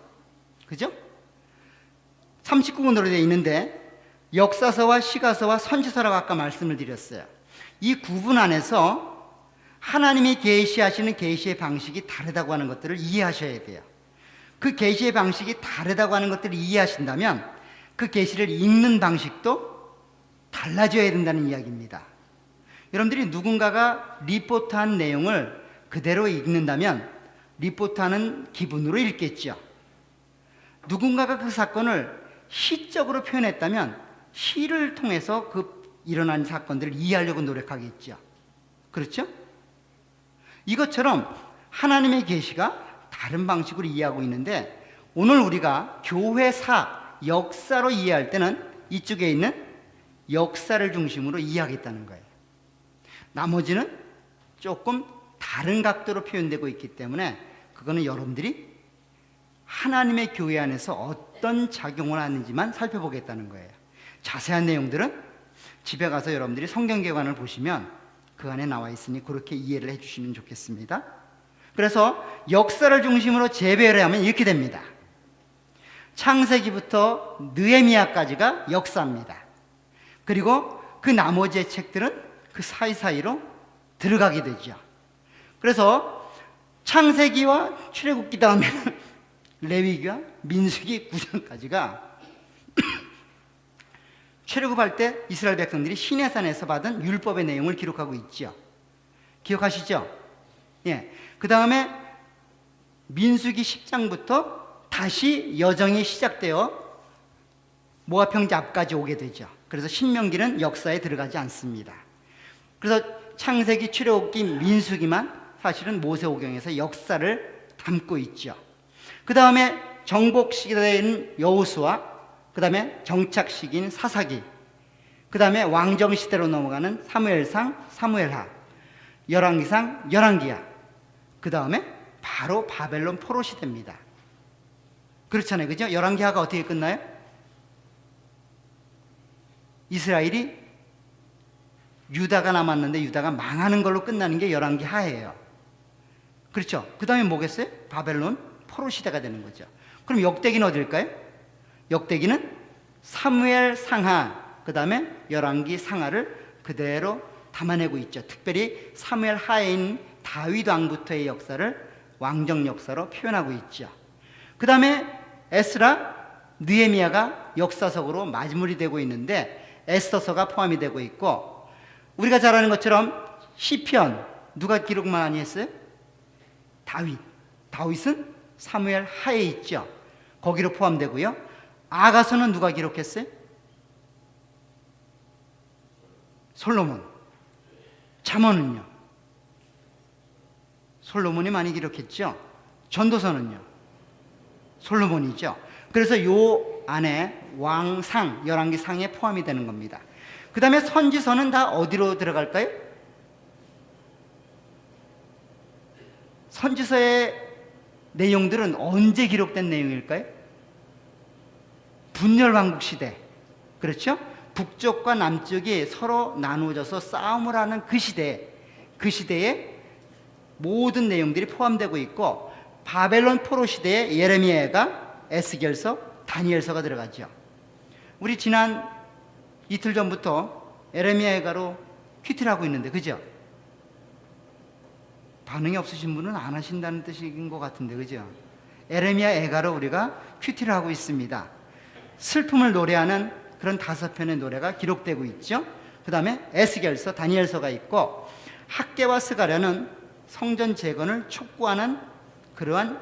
그죠? 39권으로 되어 있는데 역사서와 시가서와 선지서라고 아까 말씀을 드렸어요. 이 구분 안에서 하나님이 계시하시는 계시의 방식이 다르다고 하는 것들을 이해하셔야 돼요. 그 계시의 방식이 다르다고 하는 것들을 이해하신다면 그 계시를 읽는 방식도 달라져야 된다는 이야기입니다. 여러분들이 누군가가 리포트한 내용을 그대로 읽는다면 리포트하는 기분으로 읽겠죠. 누군가가 그 사건을 시적으로 표현했다면 시를 통해서 그 일어난 사건들을 이해하려고 노력하겠죠. 그렇죠? 이것처럼 하나님의 계시가 다른 방식으로 이해하고 있는데 오늘 우리가 교회사, 역사로 이해할 때는 이쪽에 있는 역사를 중심으로 이해하겠다는 거예요. 나머지는 조금 다른 각도로 표현되고 있기 때문에 그거는 여러분들이 하나님의 교회 안에서 어떤 작용을 하는지만 살펴보겠다는 거예요. 자세한 내용들은 집에 가서 여러분들이 성경개관을 보시면 그 안에 나와 있으니 그렇게 이해를 해주시면 좋겠습니다. 그래서 역사를 중심으로 재배를 하면 이렇게 됩니다. 창세기부터 느헤미야까지가 역사입니다. 그리고 그 나머지의 책들은 그 사이사이로 들어가게 되죠. 그래서 창세기와 출애굽기 다음에는 레위기와 민수기 9장까지가 출애굽할 때 이스라엘 백성들이 시내산에서 받은 율법의 내용을 기록하고 있죠. 기억하시죠? 예. 그 다음에 민수기 10장부터 다시 여정이 시작되어 모압 평지 앞까지 오게 되죠. 그래서 신명기는 역사에 들어가지 않습니다. 그래서 창세기, 출애굽기, 민수기만 사실은 모세오경에서 역사를 담고 있죠. 그 다음에 정복 시대인 여호수아, 그 다음에 정착 시기인 사사기, 그 다음에 왕정 시대로 넘어가는 사무엘상, 사무엘하, 열왕기상, 열왕기하, 그 다음에 바로 바벨론 포로 시대입니다. 그렇잖아요, 그죠? 열왕기하가 어떻게 끝나요? 이스라엘이 유다가 남았는데 유다가 망하는 걸로 끝나는 게 열왕기하예요. 그렇죠? 그 다음에 뭐겠어요? 바벨론 포로 시대가 되는 거죠. 그럼 역대기는 어딜까요? 역대기는 사무엘 상하, 그 다음에 열왕기 상하를 그대로 담아내고 있죠. 특별히 사무엘 하에인 다윗 왕부터의 역사를 왕정 역사로 표현하고 있죠. 그 다음에 에스라, 느헤미야가 역사적으로 마무리 되고 있는데 에스더서가 포함이 되고 있고, 우리가 잘 아는 것처럼 시편 누가 기록 많이 했어요? 다윗. 다윗은 사무엘 하에 있죠. 거기로 포함되고요. 아가서는 누가 기록했어요? 솔로몬. 잠언은요? 솔로몬이 많이 기록했죠. 전도서는요? 솔로몬이죠. 그래서 요 안에 왕상, 열왕기 상에 포함이 되는 겁니다. 그 다음에 선지서는 다 어디로 들어갈까요? 선지서의 내용들은 언제 기록된 내용일까요? 분열왕국 시대, 그렇죠? 북쪽과 남쪽이 서로 나누어져서 싸움을 하는 그 시대에 모든 내용들이 포함되고 있고, 바벨론 포로 시대에 예레미야가 에스겔서, 다니엘서가 들어가죠. 우리 지난 이틀 전부터 예레미야가로 큐티를 하고 있는데, 그죠? 반응이 없으신 분은 안 하신다는 뜻인 것 같은데, 그죠? 예레미야 애가로 우리가 큐티를 하고 있습니다. 슬픔을 노래하는 그런 5편의 노래가 기록되고 있죠. 그 다음에 에스겔서, 다니엘서가 있고, 학개와 스가랴는 성전 재건을 촉구하는 그러한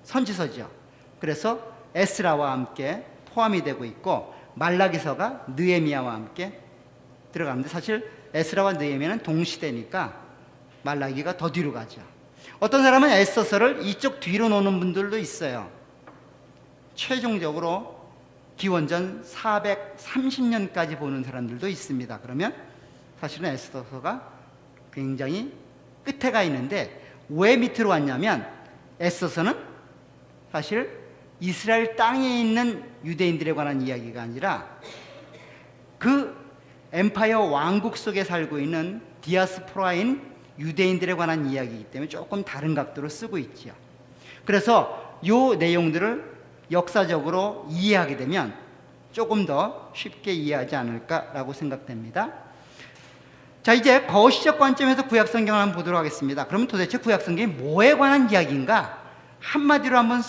선지서죠. 그래서 에스라와 함께 포함이 되고 있고, 말라기서가 느헤미야와 함께 들어가는데, 사실 에스라와 느헤미야는 동시대니까 말라기가 더 뒤로 가죠. 어떤 사람은 에스더서를 이쪽 뒤로 놓는 분들도 있어요. 최종적으로 기원전 430년까지 보는 사람들도 있습니다. 그러면 사실은 에스더서가 굉장히 끝에 가 있는데, 왜 밑으로 왔냐면 에스더서는 사실 이스라엘 땅에 있는 유대인들에 관한 이야기가 아니라 그 엠파이어 왕국 속에 살고 있는 디아스포라인 유대인들에 관한 이야기이기 때문에 조금 다른 각도로 쓰고 있죠. 그래서 이 내용들을 역사적으로 이해하게 되면 조금 더 쉽게 이해하지 않을까라고 생각됩니다. 자, 이제 거시적 관점에서 구약성경을 한번 보도록 하겠습니다. 그러면 도대체 구약성경이 뭐에 관한 이야기인가? 한마디로 한번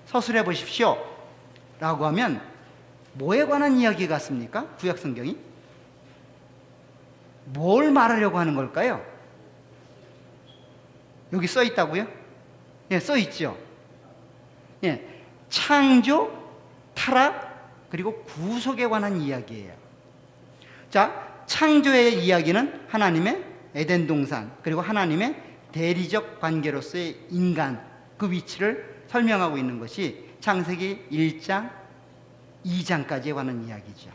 서술해 보십시오 라고 하면 뭐에 관한 이야기 같습니까? 구약성경이 뭘 말하려고 하는 걸까요? 여기 써 있다고요? 예, 써 있죠. 예, 창조, 타락, 그리고 구속에 관한 이야기예요. 자, 창조의 이야기는 하나님의 에덴 동산, 그리고 하나님의 대리적 관계로서의 인간, 그 위치를 설명하고 있는 것이 창세기 1장, 2장까지에 관한 이야기죠.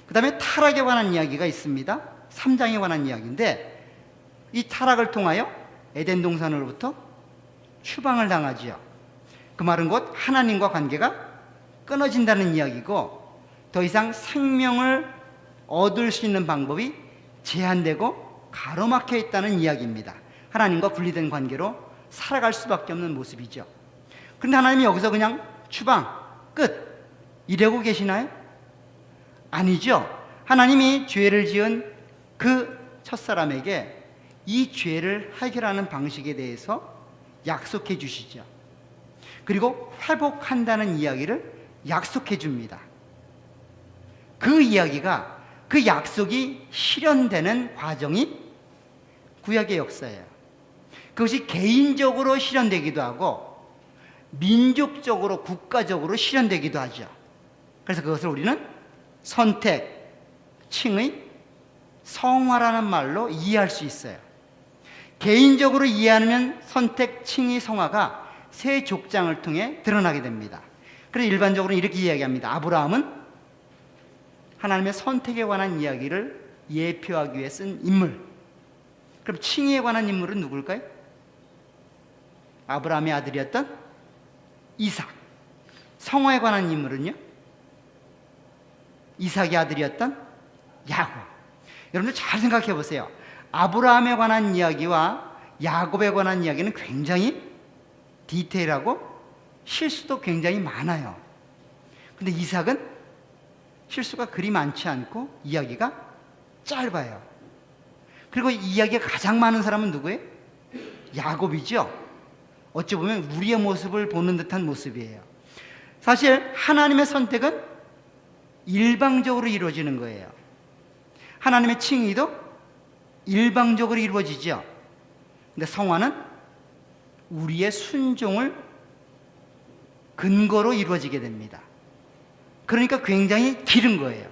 그 다음에 타락에 관한 이야기가 있습니다. 3장에 관한 이야기인데, 이 타락을 통하여 에덴 동산으로부터 추방을 당하지요. 그 말은 곧 하나님과 관계가 끊어진다는 이야기고, 더 이상 생명을 얻을 수 있는 방법이 제한되고 가로막혀 있다는 이야기입니다. 하나님과 분리된 관계로 살아갈 수밖에 없는 모습이죠. 그런데 하나님이 여기서 그냥 추방, 끝 이러고 계시나요? 아니죠. 하나님이 죄를 지은 그 첫사람에게 이 죄를 해결하는 방식에 대해서 약속해 주시죠. 그리고 회복한다는 이야기를 약속해 줍니다. 그 이야기가, 그 약속이 실현되는 과정이 구약의 역사예요. 그것이 개인적으로 실현되기도 하고 민족적으로 국가적으로 실현되기도 하죠. 그래서 그것을 우리는 선택, 칭의, 성화라는 말로 이해할 수 있어요. 개인적으로 이해하면 선택, 칭의, 성화가 세 족장을 통해 드러나게 됩니다. 그래서 일반적으로 이렇게 이야기합니다. 아브라함은 하나님의 선택에 관한 이야기를 예표하기 위해 쓴 인물. 그럼 칭의에 관한 인물은 누굴까요? 아브라함의 아들이었던 이삭. 성화에 관한 인물은요? 이삭의 아들이었던 야곱. 여러분들 잘 생각해 보세요. 아브라함에 관한 이야기와 야곱에 관한 이야기는 굉장히 디테일하고 실수도 굉장히 많아요. 근데 이삭은 실수가 그리 많지 않고 이야기가 짧아요. 그리고 이 이야기가 가장 많은 사람은 누구예요? 야곱이죠. 어찌 보면 우리의 모습을 보는 듯한 모습이에요. 사실 하나님의 선택은 일방적으로 이루어지는 거예요. 하나님의 칭의도 일방적으로 이루어지죠. 근데 성화는 우리의 순종을 근거로 이루어지게 됩니다. 그러니까 굉장히 길은 거예요.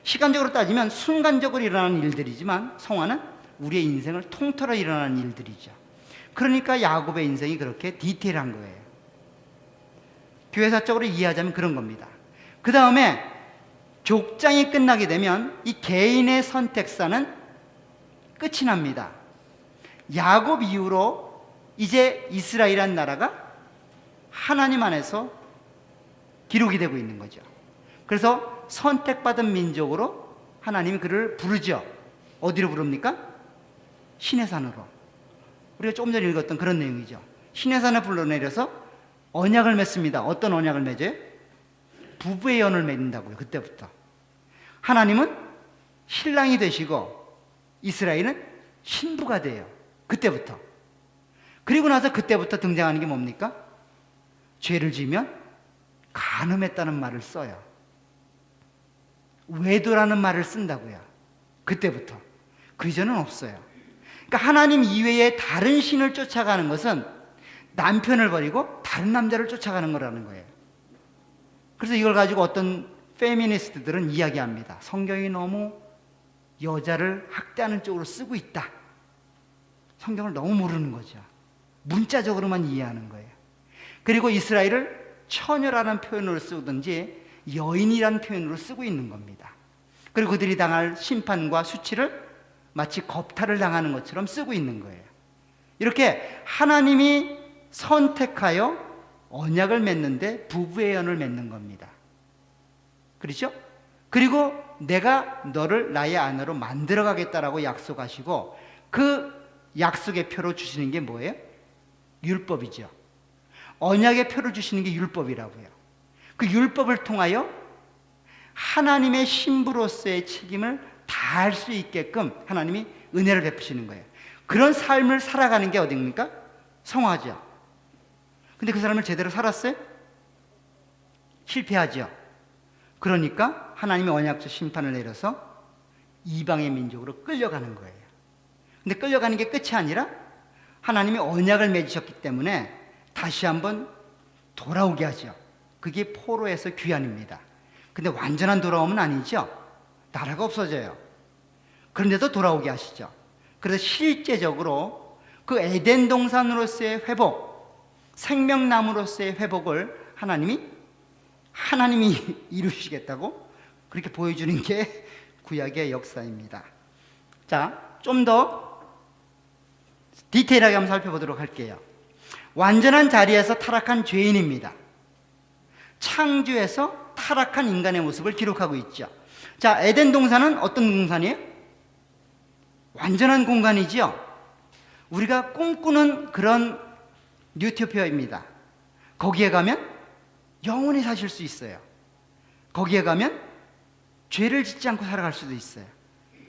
시간적으로 따지면 순간적으로 일어나는 일들이지만 성화는 우리의 인생을 통틀어 일어나는 일들이죠. 그러니까 야곱의 인생이 그렇게 디테일한 거예요. 교회사적으로 이해하자면 그런 겁니다. 그 다음에 족장이 끝나게 되면 이 개인의 선택사는 끝이 납니다. 야곱 이후로 이제 이스라엘이라는 나라가 하나님 안에서 기록이 되고 있는 거죠. 그래서 선택받은 민족으로 하나님이 그를 부르죠. 어디로 부릅니까? 시내산으로. 우리가 조금 전에 읽었던 그런 내용이죠. 시내산에 불러내려서 언약을 맺습니다. 어떤 언약을 맺어요? 부부의 연을 맺는다고요. 그때부터 하나님은 신랑이 되시고 이스라엘은 신부가 돼요. 그때부터. 그리고 나서 그때부터 등장하는 게 뭡니까? 죄를 지으면 간음했다는 말을 써요. 외도라는 말을 쓴다고요. 그때부터. 그 이전은 없어요. 그러니까 하나님 이외에 다른 신을 쫓아가는 것은 남편을 버리고 다른 남자를 쫓아가는 거라는 거예요. 그래서 이걸 가지고 어떤 페미니스트들은 이야기합니다. 성경이 너무 여자를 학대하는 쪽으로 쓰고 있다. 성경을 너무 모르는 거죠. 문자적으로만 이해하는 거예요. 그리고 이스라엘을 처녀라는 표현으로 쓰든지 여인이라는 표현으로 쓰고 있는 겁니다. 그리고 그들이 당할 심판과 수치를 마치 겁탈을 당하는 것처럼 쓰고 있는 거예요. 이렇게 하나님이 선택하여 언약을 맺는데 부부의 연을 맺는 겁니다. 그렇죠? 그리고 내가 너를 나의 아내로 만들어 가겠다라고 약속하시고 그 약속의 표로 주시는 게 뭐예요? 율법이죠. 언약의 표를 주시는 게 율법이라고요. 그 율법을 통하여 하나님의 신부로서의 책임을 다할 수 있게끔 하나님이 은혜를 베푸시는 거예요. 그런 삶을 살아가는 게 어디입니까? 성화죠. 근데 그 사람을 제대로 살았어요? 실패하죠. 그러니까 하나님이 언약적 심판을 내려서 이방의 민족으로 끌려가는 거예요. 근데 끌려가는 게 끝이 아니라 하나님이 언약을 맺으셨기 때문에 다시 한번 돌아오게 하죠. 그게 포로에서 귀환입니다. 근데 완전한 돌아옴은 아니죠. 나라가 없어져요. 그런데도 돌아오게 하시죠. 그래서 실제적으로 그 에덴 동산으로서의 회복, 생명나무로서의 회복을 하나님이 이루시겠다고 그렇게 보여주는 게 구약의 역사입니다. 자, 좀 더 디테일하게 한번 살펴보도록 할게요. 완전한 자리에서 타락한 죄인입니다. 창조에서 타락한 인간의 모습을 기록하고 있죠. 자, 에덴 동산은 어떤 동산이에요? 완전한 공간이죠. 우리가 꿈꾸는 그런 유토피아입니다. 거기에 가면 영원히 사실 수 있어요. 거기에 가면 죄를 짓지 않고 살아갈 수도 있어요.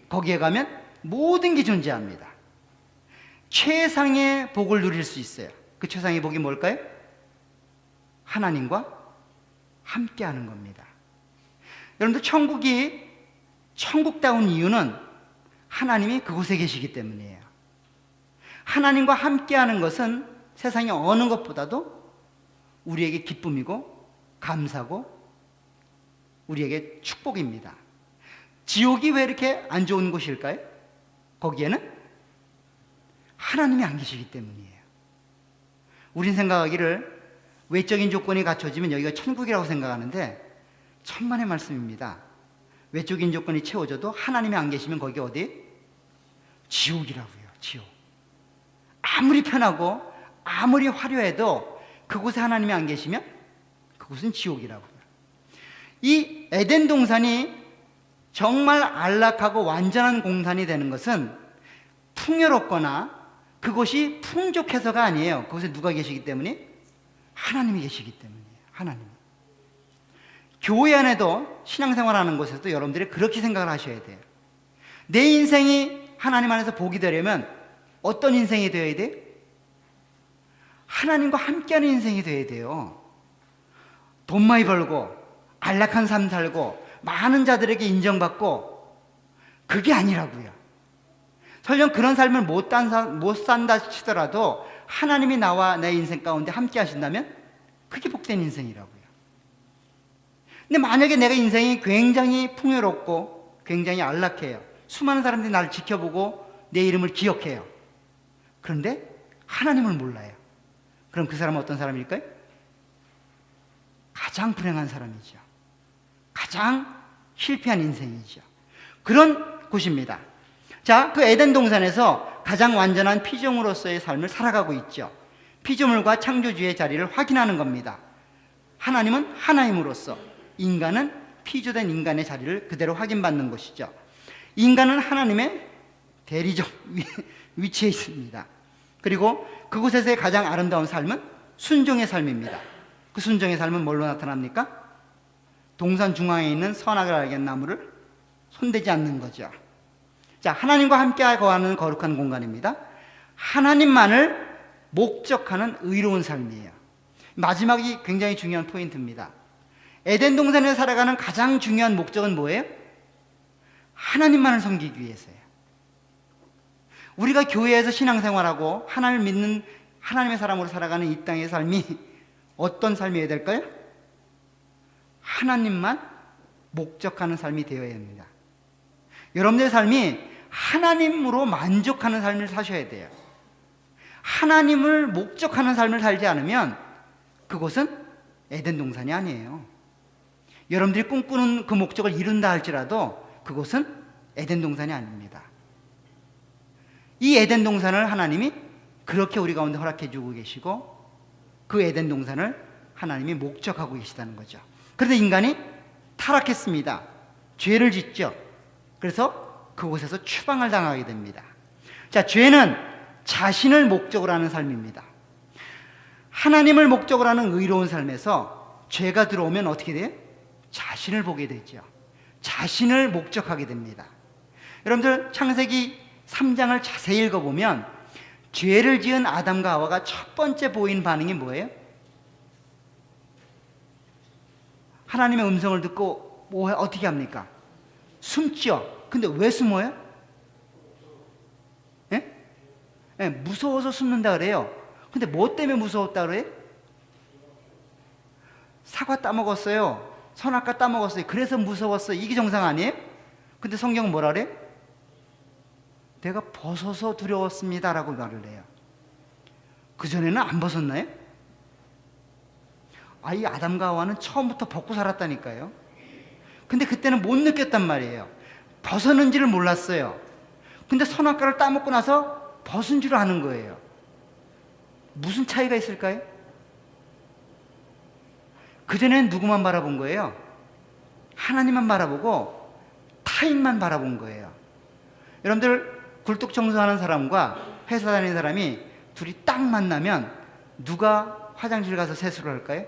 거기에 가면 모든 게 존재합니다. 최상의 복을 누릴 수 있어요. 그 최상의 복이 뭘까요? 하나님과 함께하는 겁니다. 여러분들 천국이 천국다운 이유는 하나님이 그곳에 계시기 때문이에요. 하나님과 함께하는 것은 세상의 어느 것보다도 우리에게 기쁨이고 감사고 우리에게 축복입니다. 지옥이 왜 이렇게 안 좋은 곳일까요? 거기에는 하나님이 안 계시기 때문이에요. 우린 생각하기를 외적인 조건이 갖춰지면 여기가 천국이라고 생각하는데 천만의 말씀입니다. 외적인 조건이 채워져도 하나님이 안 계시면 거기 어디? 지옥이라고요. 지옥. 아무리 편하고 아무리 화려해도 그곳에 하나님이 안 계시면 그곳은 지옥이라고요. 이 에덴 동산이 정말 안락하고 완전한 공산이 되는 것은 풍요롭거나 그것이 풍족해서가 아니에요. 그곳에 누가 계시기 때문에? 하나님이 계시기 때문이에요. 하나님. 교회 안에도 신앙생활하는 곳에서도 여러분들이 그렇게 생각을 하셔야 돼요. 내 인생이 하나님 안에서 복이 되려면 어떤 인생이 되어야 돼요? 하나님과 함께하는 인생이 되어야 돼요. 돈 많이 벌고 안락한 삶 살고 많은 자들에게 인정받고 그게 아니라고요. 설령 그런 삶을 못 산다 치더라도 하나님이 나와 내 인생 가운데 함께 하신다면 그게 복된 인생이라고요. 근데 만약에 내가 인생이 굉장히 풍요롭고 굉장히 안락해요. 수많은 사람들이 나를 지켜보고 내 이름을 기억해요. 그런데 하나님을 몰라요. 그럼 그 사람은 어떤 사람일까요? 가장 불행한 사람이죠. 가장 실패한 인생이죠. 그런 곳입니다. 자, 그 에덴 동산에서 가장 완전한 피조물로서의 삶을 살아가고 있죠. 피조물과 창조주의 자리를 확인하는 겁니다. 하나님은 하나님으로서, 인간은 피조된 인간의 자리를 그대로 확인받는 것이죠. 인간은 하나님의 대리적 위치에 있습니다. 그리고 그곳에서의 가장 아름다운 삶은 순종의 삶입니다. 그 순종의 삶은 뭘로 나타납니까? 동산 중앙에 있는 선악을 알겠는 나무를 손대지 않는 거죠. 자, 하나님과 함께 거하는 거룩한 공간입니다. 하나님만을 목적하는 의로운 삶이에요. 마지막이 굉장히 중요한 포인트입니다. 에덴 동산에 살아가는 가장 중요한 목적은 뭐예요? 하나님만을 섬기기 위해서예요. 우리가 교회에서 신앙생활하고 하나님을 믿는 하나님의 사람으로 살아가는 이 땅의 삶이 어떤 삶이어야 될까요? 하나님만 목적하는 삶이 되어야 합니다. 여러분들의 삶이 하나님으로 만족하는 삶을 사셔야 돼요. 하나님을 목적하는 삶을 살지 않으면 그곳은 에덴 동산이 아니에요. 여러분들이 꿈꾸는 그 목적을 이룬다 할지라도 그곳은 에덴 동산이 아닙니다. 이 에덴 동산을 하나님이 그렇게 우리 가운데 허락해 주고 계시고 그 에덴 동산을 하나님이 목적하고 계시다는 거죠. 그런데 인간이 타락했습니다. 죄를 짓죠. 그래서 그곳에서 추방을 당하게 됩니다. 자, 죄는 자신을 목적으로 하는 삶입니다. 하나님을 목적으로 하는 의로운 삶에서 죄가 들어오면 어떻게 돼요? 자신을 보게 되죠. 자신을 목적하게 됩니다. 여러분들 창세기 3장을 자세히 읽어보면 죄를 지은 아담과 하와가 첫 번째 보인 반응이 뭐예요? 하나님의 음성을 듣고 어떻게 합니까? 숨죠. 근데 왜 숨어요? 예? 예, 무서워서 숨는다 그래요. 근데 뭐 때문에 무서웠다 그래요? 사과 따먹었어요. 선악과 따먹었어요. 그래서 무서웠어요. 이게 정상 아니에요? 근데 성경은 뭐라 그래요? 내가 벗어서 두려웠습니다 라고 말을 해요. 그전에는 안 벗었나요? 이 아담과 하와는 처음부터 벗고 살았다니까요. 근데 그때는 못 느꼈단 말이에요. 벗었는지를 몰랐어요. 근데 선악과를 따먹고 나서 벗은 줄 아는 거예요. 무슨 차이가 있을까요? 그전에는 누구만 바라본 거예요? 하나님만 바라보고 타인만 바라본 거예요. 여러분들 굴뚝 청소하는 사람과 회사 다니는 사람이 둘이 딱 만나면 누가 화장실 가서 세수를 할까요?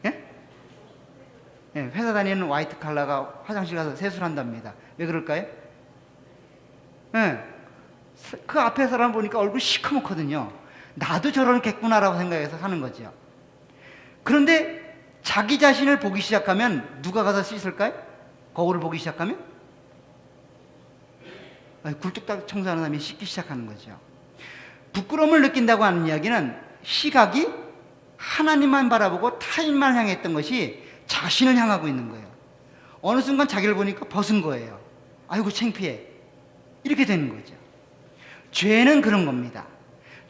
예? 예, 회사 다니는 화이트 칼라가 화장실 가서 세수를 한답니다. 왜 그럴까요? 예, 그 앞에 사람 보니까 얼굴 시커멓거든요. 나도 저렇겠구나라고 생각해서 하는 거죠. 그런데 자기 자신을 보기 시작하면 누가 가서 씻을까요? 거울을 보기 시작하면 굴뚝 청소하는 사람이 씻기 시작하는 거죠. 부끄러움을 느낀다고 하는 이야기는 시각이 하나님만 바라보고 타인만 향했던 것이 자신을 향하고 있는 거예요. 어느 순간 자기를 보니까 벗은 거예요. 아이고 창피해. 이렇게 되는 거죠. 죄는 그런 겁니다.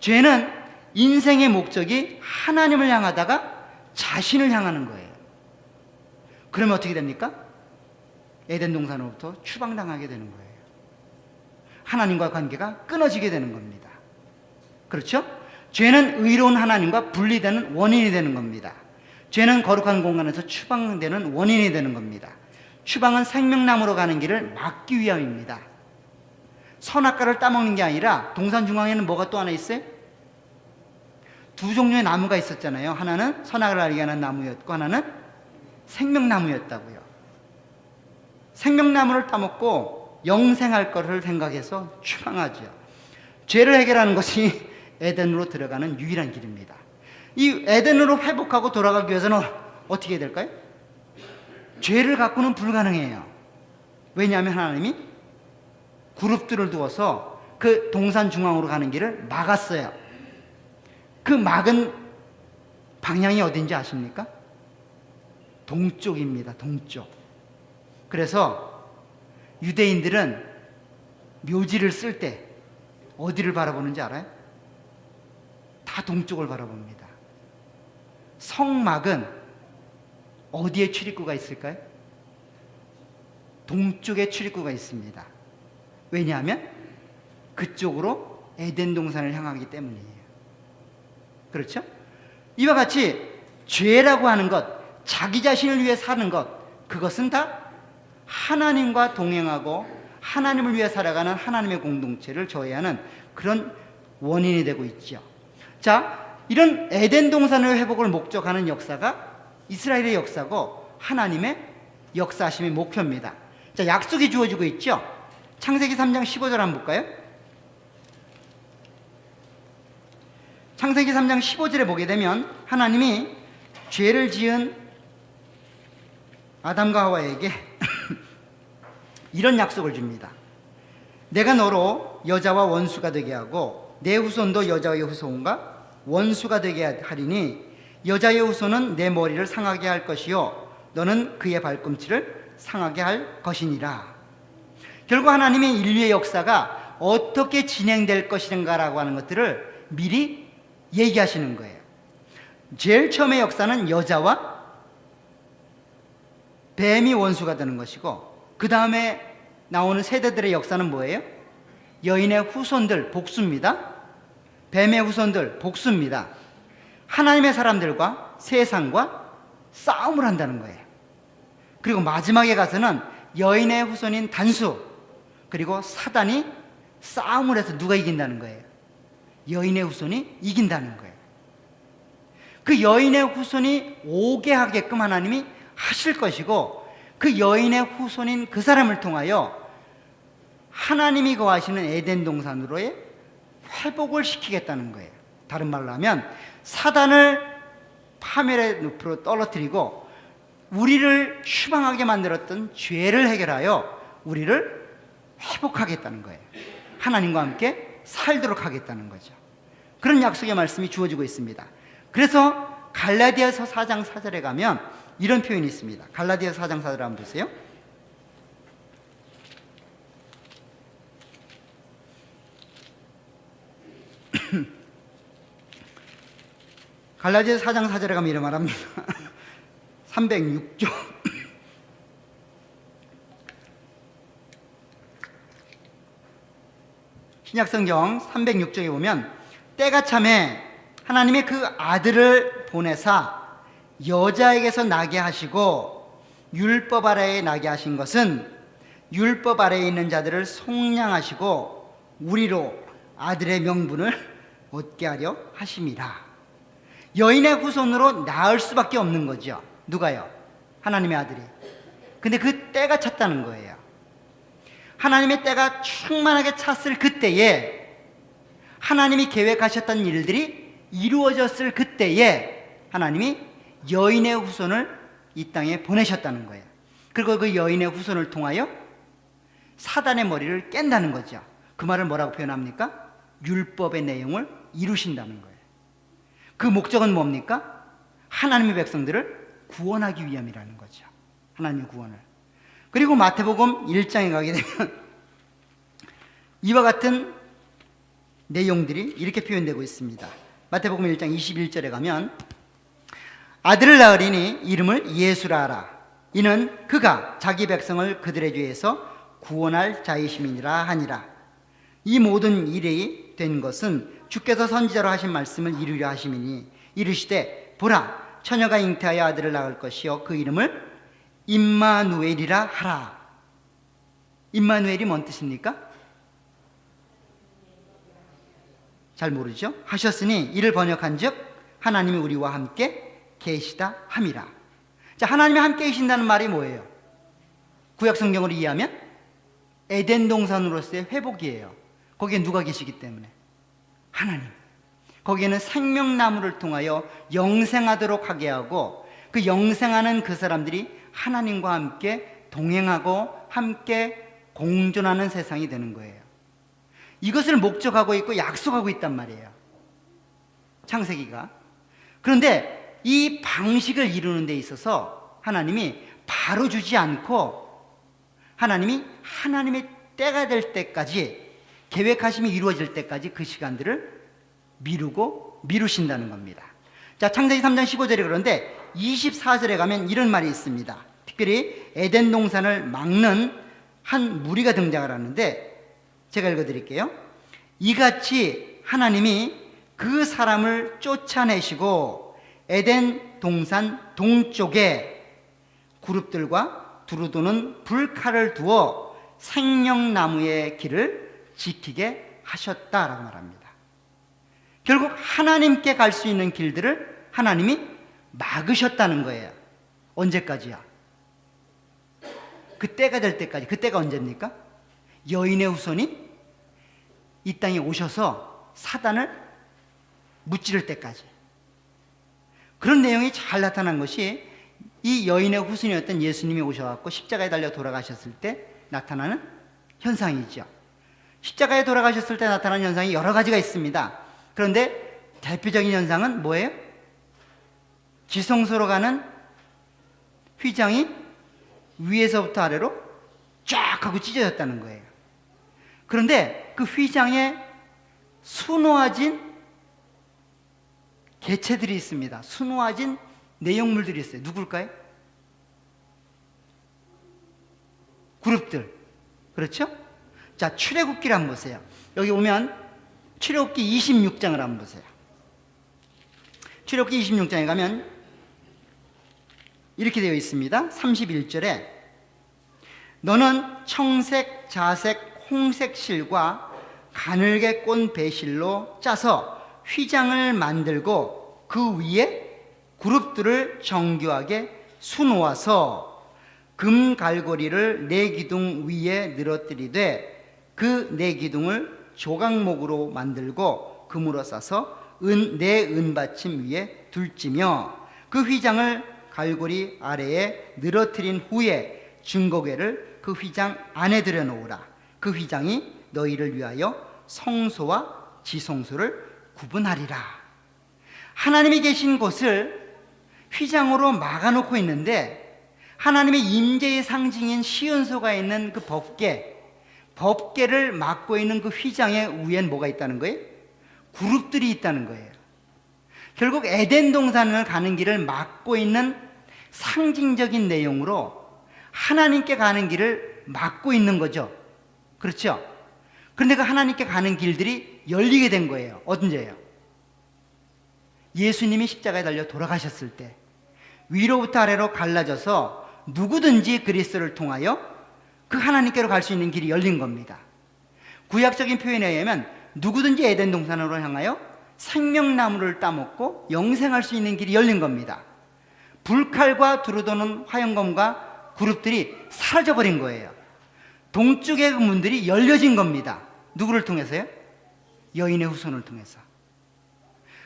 죄는 인생의 목적이 하나님을 향하다가 자신을 향하는 거예요. 그러면 어떻게 됩니까? 에덴 동산으로부터 추방당하게 되는 거예요. 하나님과 관계가 끊어지게 되는 겁니다. 그렇죠? 죄는 의로운 하나님과 분리되는 원인이 되는 겁니다. 죄는 거룩한 공간에서 추방되는 원인이 되는 겁니다. 추방은 생명나무로 가는 길을 막기 위함입니다. 선악과를 따먹는 게 아니라 동산 중앙에는 뭐가 또 하나 있어요? 두 종류의 나무가 있었잖아요. 하나는 선악을 알게 하는 나무였고 하나는 생명나무였다고요. 생명나무를 따먹고 영생할 것을 생각해서 추방하죠. 죄를 해결하는 것이 에덴으로 들어가는 유일한 길입니다. 이 에덴으로 회복하고 돌아가기 위해서는 어떻게 해야 될까요? 죄를 갖고는 불가능해요. 왜냐하면 하나님이 그룹들을 두어서 그 동산 중앙으로 가는 길을 막았어요. 그 막은 방향이 어딘지 아십니까? 동쪽입니다. 동쪽. 그래서 유대인들은 묘지를 쓸 때 어디를 바라보는지 알아요? 다 동쪽을 바라봅니다. 성막은 어디에 출입구가 있을까요? 동쪽에 출입구가 있습니다. 왜냐하면 그쪽으로 에덴 동산을 향하기 때문이에요. 그렇죠? 이와 같이 죄라고 하는 것, 자기 자신을 위해 사는 것, 그것은 다 하나님과 동행하고 하나님을 위해 살아가는 하나님의 공동체를 저해하는 그런 원인이 되고 있죠. 자, 이런 에덴 동산의 회복을 목적하는 역사가 이스라엘의 역사고 하나님의 역사하심의 목표입니다. 자, 약속이 주어지고 있죠. 창세기 3장 15절 한번 볼까요? 창세기 3장 15절에 보게 되면 하나님이 죄를 지은 아담과 하와에게 이런 약속을 줍니다. 내가 너로 여자와 원수가 되게 하고 내 후손도 여자의 후손과 원수가 되게 하리니 여자의 후손은 내 머리를 상하게 할 것이요 너는 그의 발꿈치를 상하게 할 것이니라. 결국 하나님의 인류의 역사가 어떻게 진행될 것인가라고 하는 것들을 미리 얘기하시는 거예요. 제일 처음의 역사는 여자와 뱀이 원수가 되는 것이고 그 다음에 나오는 세대들의 역사는 뭐예요? 여인의 후손들, 복수입니다. 뱀의 후손들, 복수입니다. 하나님의 사람들과 세상과 싸움을 한다는 거예요. 그리고 마지막에 가서는 여인의 후손인 단수 그리고 사단이 싸움을 해서 누가 이긴다는 거예요? 여인의 후손이 이긴다는 거예요. 그 여인의 후손이 오게 하게끔 하나님이 하실 것이고 그 여인의 후손인 그 사람을 통하여 하나님이 거하시는 에덴 동산으로의 회복을 시키겠다는 거예요. 다른 말로 하면 사단을 파멸의 늪으로 떨어뜨리고 우리를 추방하게 만들었던 죄를 해결하여 우리를 회복하겠다는 거예요. 하나님과 함께 살도록 하겠다는 거죠. 그런 약속의 말씀이 주어지고 있습니다. 그래서 갈라디아서 4장 4절에 가면 이런 표현이 있습니다. 갈라디아서 4장 4절 한번 보세요. 갈라디아서 4장 4절에 가면 이런 말합니다. 306조 신약성경 306쪽에 보면 때가 참에 하나님의 그 아들을 보내사 여자에게서 나게 하시고 율법 아래에 나게 하신 것은 율법 아래에 있는 자들을 속량하시고 우리로 아들의 명분을 얻게 하려 하심이라. 여인의 후손으로 낳을 수밖에 없는 거죠. 누가요? 하나님의 아들이. 근데 그 때가 찼다는 거예요. 하나님의 때가 충만하게 찼을 그때에 하나님이 계획하셨던 일들이 이루어졌을 그때에 하나님이 여인의 후손을 이 땅에 보내셨다는 거예요. 그리고 그 여인의 후손을 통하여 사단의 머리를 깬다는 거죠. 그 말을 뭐라고 표현합니까? 율법의 내용을 이루신다는 거예요. 그 목적은 뭡니까? 하나님의 백성들을 구원하기 위함이라는 거죠. 하나님의 구원을. 그리고 마태복음 1장에 가게 되면 이와 같은 내용들이 이렇게 표현되고 있습니다. 마태복음 1장 21절에 가면 아들을 낳으리니 이름을 예수라 하라. 이는 그가 자기 백성을 그들의 죄에서 구원할 자이심이니라 하니라. 이 모든 일이 된 것은 주께서 선지자로 하신 말씀을 이루려 하심이니 이르시되 보라 처녀가 잉태하여 아들을 낳을 것이요 그 이름을 임마누엘이라 하라. 임마누엘이 뭔 뜻입니까? 잘 모르죠? 하셨으니 이를 번역한즉 하나님이 우리와 함께 계시다 함이라. 자, 하나님이 함께 계신다는 말이 뭐예요? 구약 성경으로 이해하면 에덴 동산으로서의 회복이에요. 거기에 누가 계시기 때문에? 하나님. 거기에는 생명나무를 통하여 영생하도록 하게 하고 그 영생하는 그 사람들이 하나님과 함께 동행하고 함께 공존하는 세상이 되는 거예요. 이것을 목적하고 있고 약속하고 있단 말이에요, 창세기가. 그런데 이 방식을 이루는 데 있어서 하나님이 바로 주지 않고 하나님이 하나님의 때가 될 때까지, 계획하심이 이루어질 때까지 그 시간들을 미루신다는 겁니다. 자, 창세기 3장 15절에 그런데 24절에 가면 이런 말이 있습니다. 특별히 에덴 동산을 막는 한 무리가 등장을 하는데 제가 읽어드릴게요. 이같이 하나님이 그 사람을 쫓아내시고 에덴 동산 동쪽에 그룹들과 두루 도는 불칼을 두어 생명나무의 길을 지키게 하셨다라고 말합니다. 결국 하나님께 갈 수 있는 길들을 하나님이 막으셨다는 거예요. 언제까지야? 그때가 될 때까지. 그때가 언제입니까? 여인의 후손이 이 땅에 오셔서 사단을 무찌를 때까지. 그런 내용이 잘 나타난 것이 이 여인의 후손이었던 예수님이 오셔서 십자가에 달려 돌아가셨을 때 나타나는 현상이죠. 십자가에 돌아가셨을 때 나타나는 현상이 여러 가지가 있습니다. 그런데 대표적인 현상은 뭐예요? 지성소로 가는 휘장이 위에서부터 아래로 쫙 하고 찢어졌다는 거예요. 그런데 그 휘장에 수놓아진 개체들이 있습니다. 수놓아진 내용물들이 있어요. 누굴까요? 그룹들. 그렇죠? 자, 출애굽기를 한번 보세요. 여기 오면 출애굽기 26장을 한번 보세요. 출애굽기 26장에 가면 이렇게 되어 있습니다. 31절에 너는 청색, 자색, 홍색 실과 가늘게 꼰 배실로 짜서 휘장을 만들고 그 위에 그룹들을 정교하게 수놓아서 금 갈고리를 네 기둥 위에 늘어뜨리되 그 네 기둥을 조각목으로 만들고 금으로 싸서 네 은받침 위에 둘지며 그 휘장을 갈고리 아래에 늘어뜨린 후에 증거궤를 그 휘장 안에 들여놓으라. 그 휘장이 너희를 위하여 성소와 지성소를 구분하리라. 하나님이 계신 곳을 휘장으로 막아놓고 있는데 하나님의 임재의 상징인 시온소가 있는 그 법궤를 막고 있는 그 휘장의 위엔 뭐가 있다는 거예요? 그룹들이 있다는 거예요. 결국 에덴 동산을 가는 길을 막고 있는 상징적인 내용으로 하나님께 가는 길을 막고 있는 거죠. 그렇죠? 그런데 그 하나님께 가는 길들이 열리게 된 거예요. 언제예요? 예수님이 십자가에 달려 돌아가셨을 때 위로부터 아래로 갈라져서 누구든지 그리스도를 통하여 그 하나님께로 갈 수 있는 길이 열린 겁니다. 구약적인 표현에 의하면 누구든지 에덴 동산으로 향하여 생명나무를 따먹고 영생할 수 있는 길이 열린 겁니다. 불칼과 두루도는 화영검과 그룹들이 사라져버린 거예요. 동쪽의 그 문들이 열려진 겁니다. 누구를 통해서요? 여인의 후손을 통해서.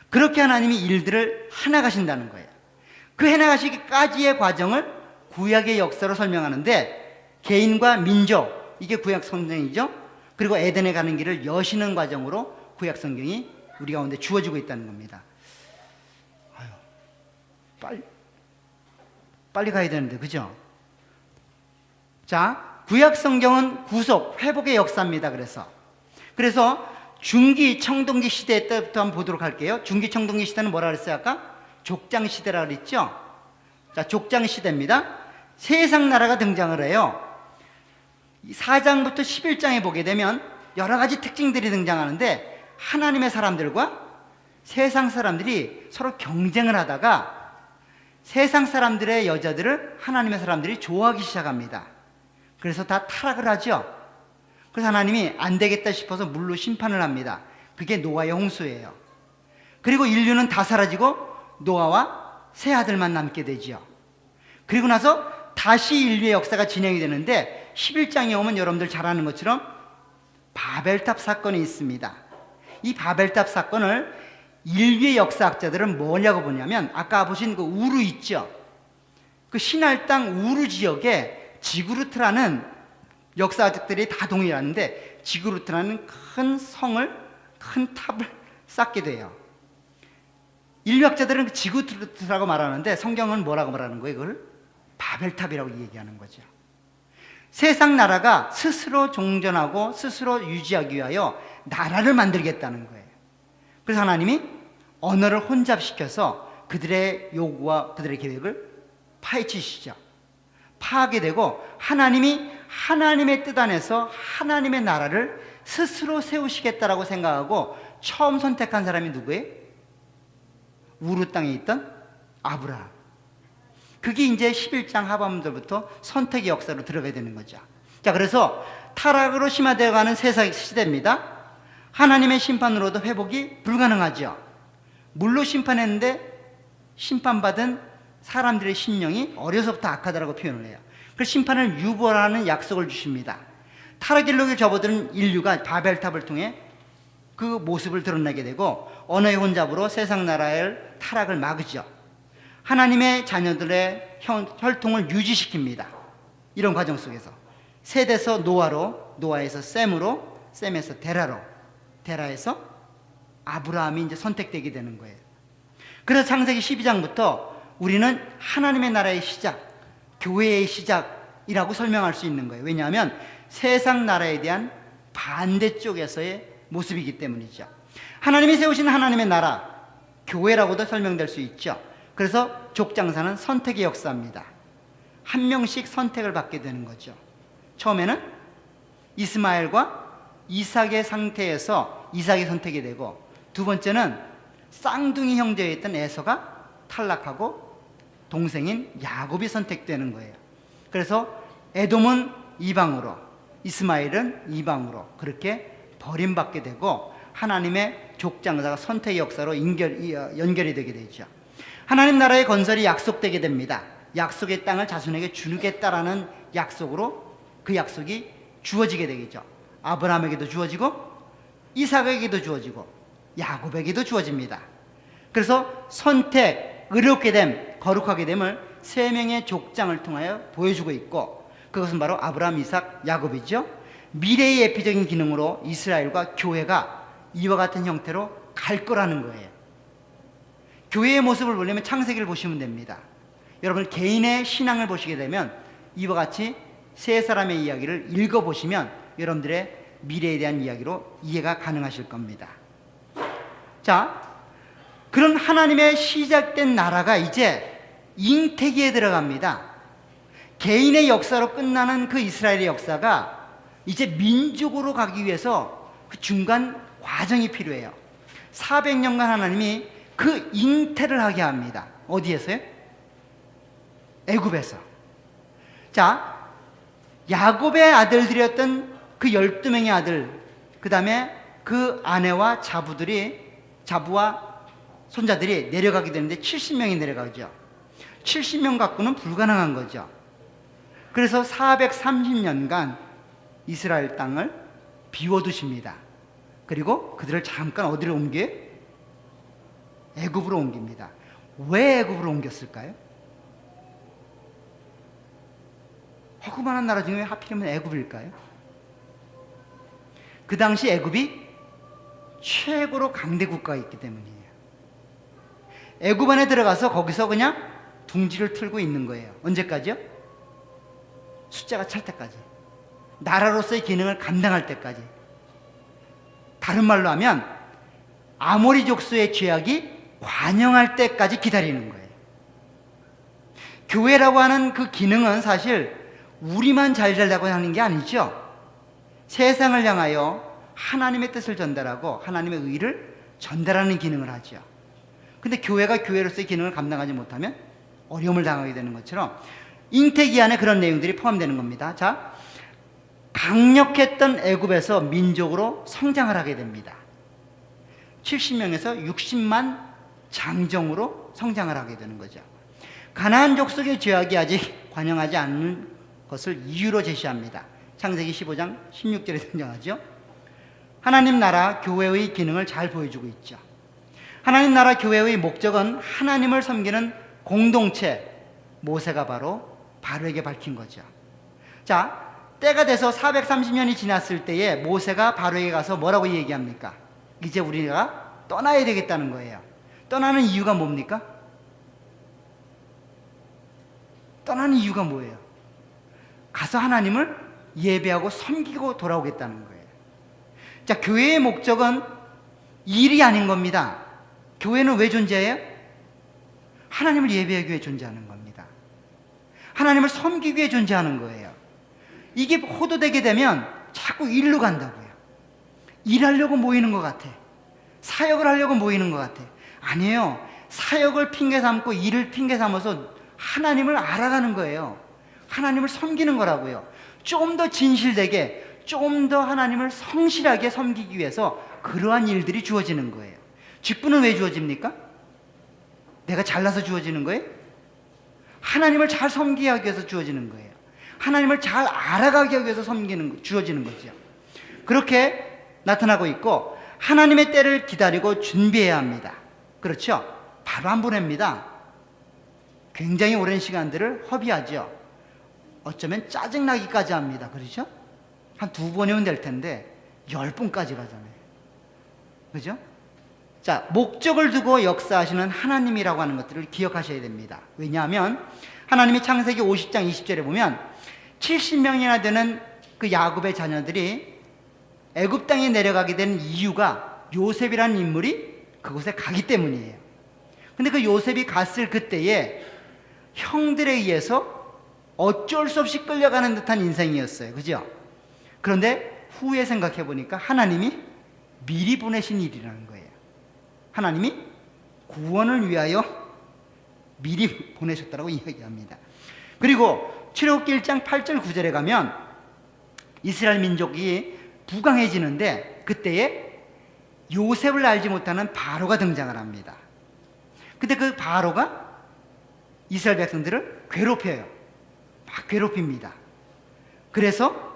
그렇게 하나님이 일들을 해나가신다는 거예요. 그 해나가시기까지의 과정을 구약의 역사로 설명하는데 개인과 민족, 이게 구약 성경이죠. 그리고 에덴에 가는 길을 여시는 과정으로 구약 성경이 우리 가운데 주어지고 있다는 겁니다. 빨리 가야 되는데, 그죠? 자, 구약 성경은 구속, 회복의 역사입니다. 그래서 중기 청동기 시대 때부터 한번 보도록 할게요. 중기 청동기 시대는 뭐라 그랬어요? 아까 족장 시대라 그랬죠? 자, 족장 시대입니다. 세상 나라가 등장을 해요. 4장부터 11장에 보게 되면 여러 가지 특징들이 등장하는데, 하나님의 사람들과 세상 사람들이 서로 경쟁을 하다가 세상 사람들의 여자들을 하나님의 사람들이 좋아하기 시작합니다. 그래서 다 타락을 하죠. 그래서 하나님이 안 되겠다 싶어서 물로 심판을 합니다. 그게 노아의 홍수예요. 그리고 인류는 다 사라지고 노아와 세 아들만 남게 되죠. 그리고 나서 다시 인류의 역사가 진행이 되는데, 11장에 오면 여러분들 잘 아는 것처럼 바벨탑 사건이 있습니다. 이 바벨탑 사건을 인류의 역사학자들은 뭐냐고 보냐면, 아까 보신 그 우르 있죠? 그 신할 땅 우르 지역에 지구르트라는, 역사학자들이 다 동의하는데 지구르트라는 큰 성을, 큰 탑을 쌓게 돼요. 인류학자들은 지구르트라고 말하는데 성경은 뭐라고 말하는 거예요? 그걸 바벨탑이라고 얘기하는 거죠. 세상 나라가 스스로 종전하고 스스로 유지하기 위하여 나라를 만들겠다는 거예요. 그래서 하나님이 언어를 혼잡시켜서 그들의 요구와 그들의 계획을 파헤치시죠. 파하게 되고, 하나님이 하나님의 뜻 안에서 하나님의 나라를 스스로 세우시겠다라고 생각하고 처음 선택한 사람이 누구예요? 우르 땅에 있던 아브라함. 그게 이제 11장 하반부터 선택의 역사로 들어가게 되는 거죠. 자, 그래서 타락으로 심화되어가는 세상 시대입니다. 하나님의 심판으로도 회복이 불가능하죠. 물로 심판했는데 심판받은 사람들의 심령이 어려서부터 악하다라고 표현을 해요. 그래서 심판을 유보하는 약속을 주십니다. 타락길로 접어든 인류가 바벨탑을 통해 그 모습을 드러내게 되고, 언어의 혼잡으로 세상 나라의 타락을 막으죠. 하나님의 자녀들의 혈통을 유지시킵니다. 이런 과정 속에서 셋에서 노아로, 노아에서 셈으로, 셈에서 데라로, 데라에서 아브라함이 이제 선택되게 되는 거예요. 그래서 창세기 12장부터 우리는 하나님의 나라의 시작, 교회의 시작이라고 설명할 수 있는 거예요. 왜냐하면 세상 나라에 대한 반대쪽에서의 모습이기 때문이죠. 하나님이 세우신 하나님의 나라, 교회라고도 설명될 수 있죠. 그래서 족장사는 선택의 역사입니다. 한 명씩 선택을 받게 되는 거죠. 처음에는 이스마엘과 이삭의 상태에서 이삭이 선택이 되고, 두 번째는 쌍둥이 형제였던 에서가 탈락하고 동생인 야곱이 선택되는 거예요. 그래서 에돔은 이방으로, 이스마엘은 이방으로 그렇게 버림받게 되고, 하나님의 족장사가 선택의 역사로 연결이 되게 되죠. 하나님 나라의 건설이 약속되게 됩니다. 약속의 땅을 자손에게 주겠다라는 약속으로 그 약속이 주어지게 되겠죠. 아브라함에게도 주어지고 이삭에게도 주어지고 야곱에게도 주어집니다. 그래서 선택, 의롭게 됨, 거룩하게 됨을 세 명의 족장을 통하여 보여주고 있고, 그것은 바로 아브라함, 이삭, 야곱이죠. 미래의 예피적인 기능으로 이스라엘과 교회가 이와 같은 형태로 갈 거라는 거예요. 교회의 모습을 보려면 창세기를 보시면 됩니다. 여러분 개인의 신앙을 보시게 되면 이와 같이 세 사람의 이야기를 읽어보시면 여러분들의 미래에 대한 이야기로 이해가 가능하실 겁니다. 자, 그런 하나님의 시작된 나라가 이제 잉태기에 들어갑니다. 개인의 역사로 끝나는 그 이스라엘의 역사가 이제 민족으로 가기 위해서 그 중간 과정이 필요해요. 400년간 하나님이 그 잉태를 하게 합니다. 어디에서요? 애굽에서. 자, 야곱의 아들들이었던 그 12명의 아들, 그 다음에 그 아내와 자부와 손자들이 내려가게 되는데 70명이 내려가죠. 70명 갖고는 불가능한 거죠. 그래서 430년간 이스라엘 땅을 비워두십니다. 그리고 그들을 잠깐 어디로 옮겨요? 애굽으로 옮깁니다. 왜 애굽으로 옮겼을까요? 허구만한 나라 중에 하필이면 애굽일까요? 그 당시 애굽이 최고로 강대 국가가 있기 때문이에요. 애굽 안에 들어가서 거기서 그냥 둥지를 틀고 있는 거예요. 언제까지요? 숫자가 찰 때까지. 나라로서의 기능을 감당할 때까지. 다른 말로 하면 아모리 족속의 죄악이 관영할 때까지 기다리는 거예요. 교회라고 하는 그 기능은 사실 우리만 잘 되려고 하는 게 아니죠. 세상을 향하여 하나님의 뜻을 전달하고 하나님의 의를 전달하는 기능을 하죠. 근데 교회가 교회로서의 기능을 감당하지 못하면 어려움을 당하게 되는 것처럼 잉태기 안에 그런 내용들이 포함되는 겁니다. 자, 강력했던 애굽에서 민족으로 성장을 하게 됩니다. 70명에서 60만 장정으로 성장을 하게 되는 거죠. 가나안 족속의 죄악이 아직 관영하지 않는 것을 이유로 제시합니다. 창세기 15장 16절에 등장하죠. 하나님 나라 교회의 기능을 잘 보여주고 있죠. 하나님 나라 교회의 목적은 하나님을 섬기는 공동체, 모세가 바로에게 밝힌 거죠. 자, 때가 돼서 430년이 지났을 때에 모세가 바로에게 가서 뭐라고 얘기합니까? 이제 우리가 떠나야 되겠다는 거예요. 떠나는 이유가 뭡니까? 떠나는 이유가 뭐예요? 가서 하나님을 예배하고 섬기고 돌아오겠다는 거예요. 자, 교회의 목적은 일이 아닌 겁니다. 교회는 왜 존재해요? 하나님을 예배하기 위해 존재하는 겁니다. 하나님을 섬기기 위해 존재하는 거예요. 이게 호도되게 되면 자꾸 일로 간다고요. 일하려고 모이는 것 같아. 사역을 하려고 모이는 것 같아. 아니에요. 사역을 핑계 삼고 일을 핑계 삼아서 하나님을 알아가는 거예요. 하나님을 섬기는 거라고요. 좀 더 진실되게, 좀 더 하나님을 성실하게 섬기기 위해서 그러한 일들이 주어지는 거예요. 직분은 왜 주어집니까? 내가 잘나서 주어지는 거예요? 하나님을 잘 섬기기 위해서 주어지는 거예요. 하나님을 잘 알아가기 위해서 주어지는 거죠. 그렇게 나타나고 있고, 하나님의 때를 기다리고 준비해야 합니다. 그렇죠? 바로 안 보냅니다. 굉장히 오랜 시간들을 허비하죠. 어쩌면 짜증나기까지 합니다. 그렇죠? 한 2번이면 될 텐데 10번까지 가잖아요. 그죠? 자, 목적을 두고 역사하시는 하나님이라고 하는 것들을 기억하셔야 됩니다. 왜냐하면 하나님이 창세기 50장 20절에 보면 70명이나 되는 그 야곱의 자녀들이 애굽 땅에 내려가게 된 이유가 요셉이라는 인물이 그곳에 가기 때문이에요. 근데 그 요셉이 갔을 그때에 형들에 의해서 어쩔 수 없이 끌려가는 듯한 인생이었어요. 그죠? 그런데 후에 생각해 보니까 하나님이 미리 보내신 일이라는 거예요. 하나님이 구원을 위하여 미리 보내셨다고 이야기합니다. 그리고 출애굽기 1장 8절 9절에 가면 이스라엘 민족이 부강해지는데 그때에 요셉을 알지 못하는 바로가 등장을 합니다. 근데 그 바로가 이스라엘 백성들을 괴롭혀요. 막 괴롭힙니다. 그래서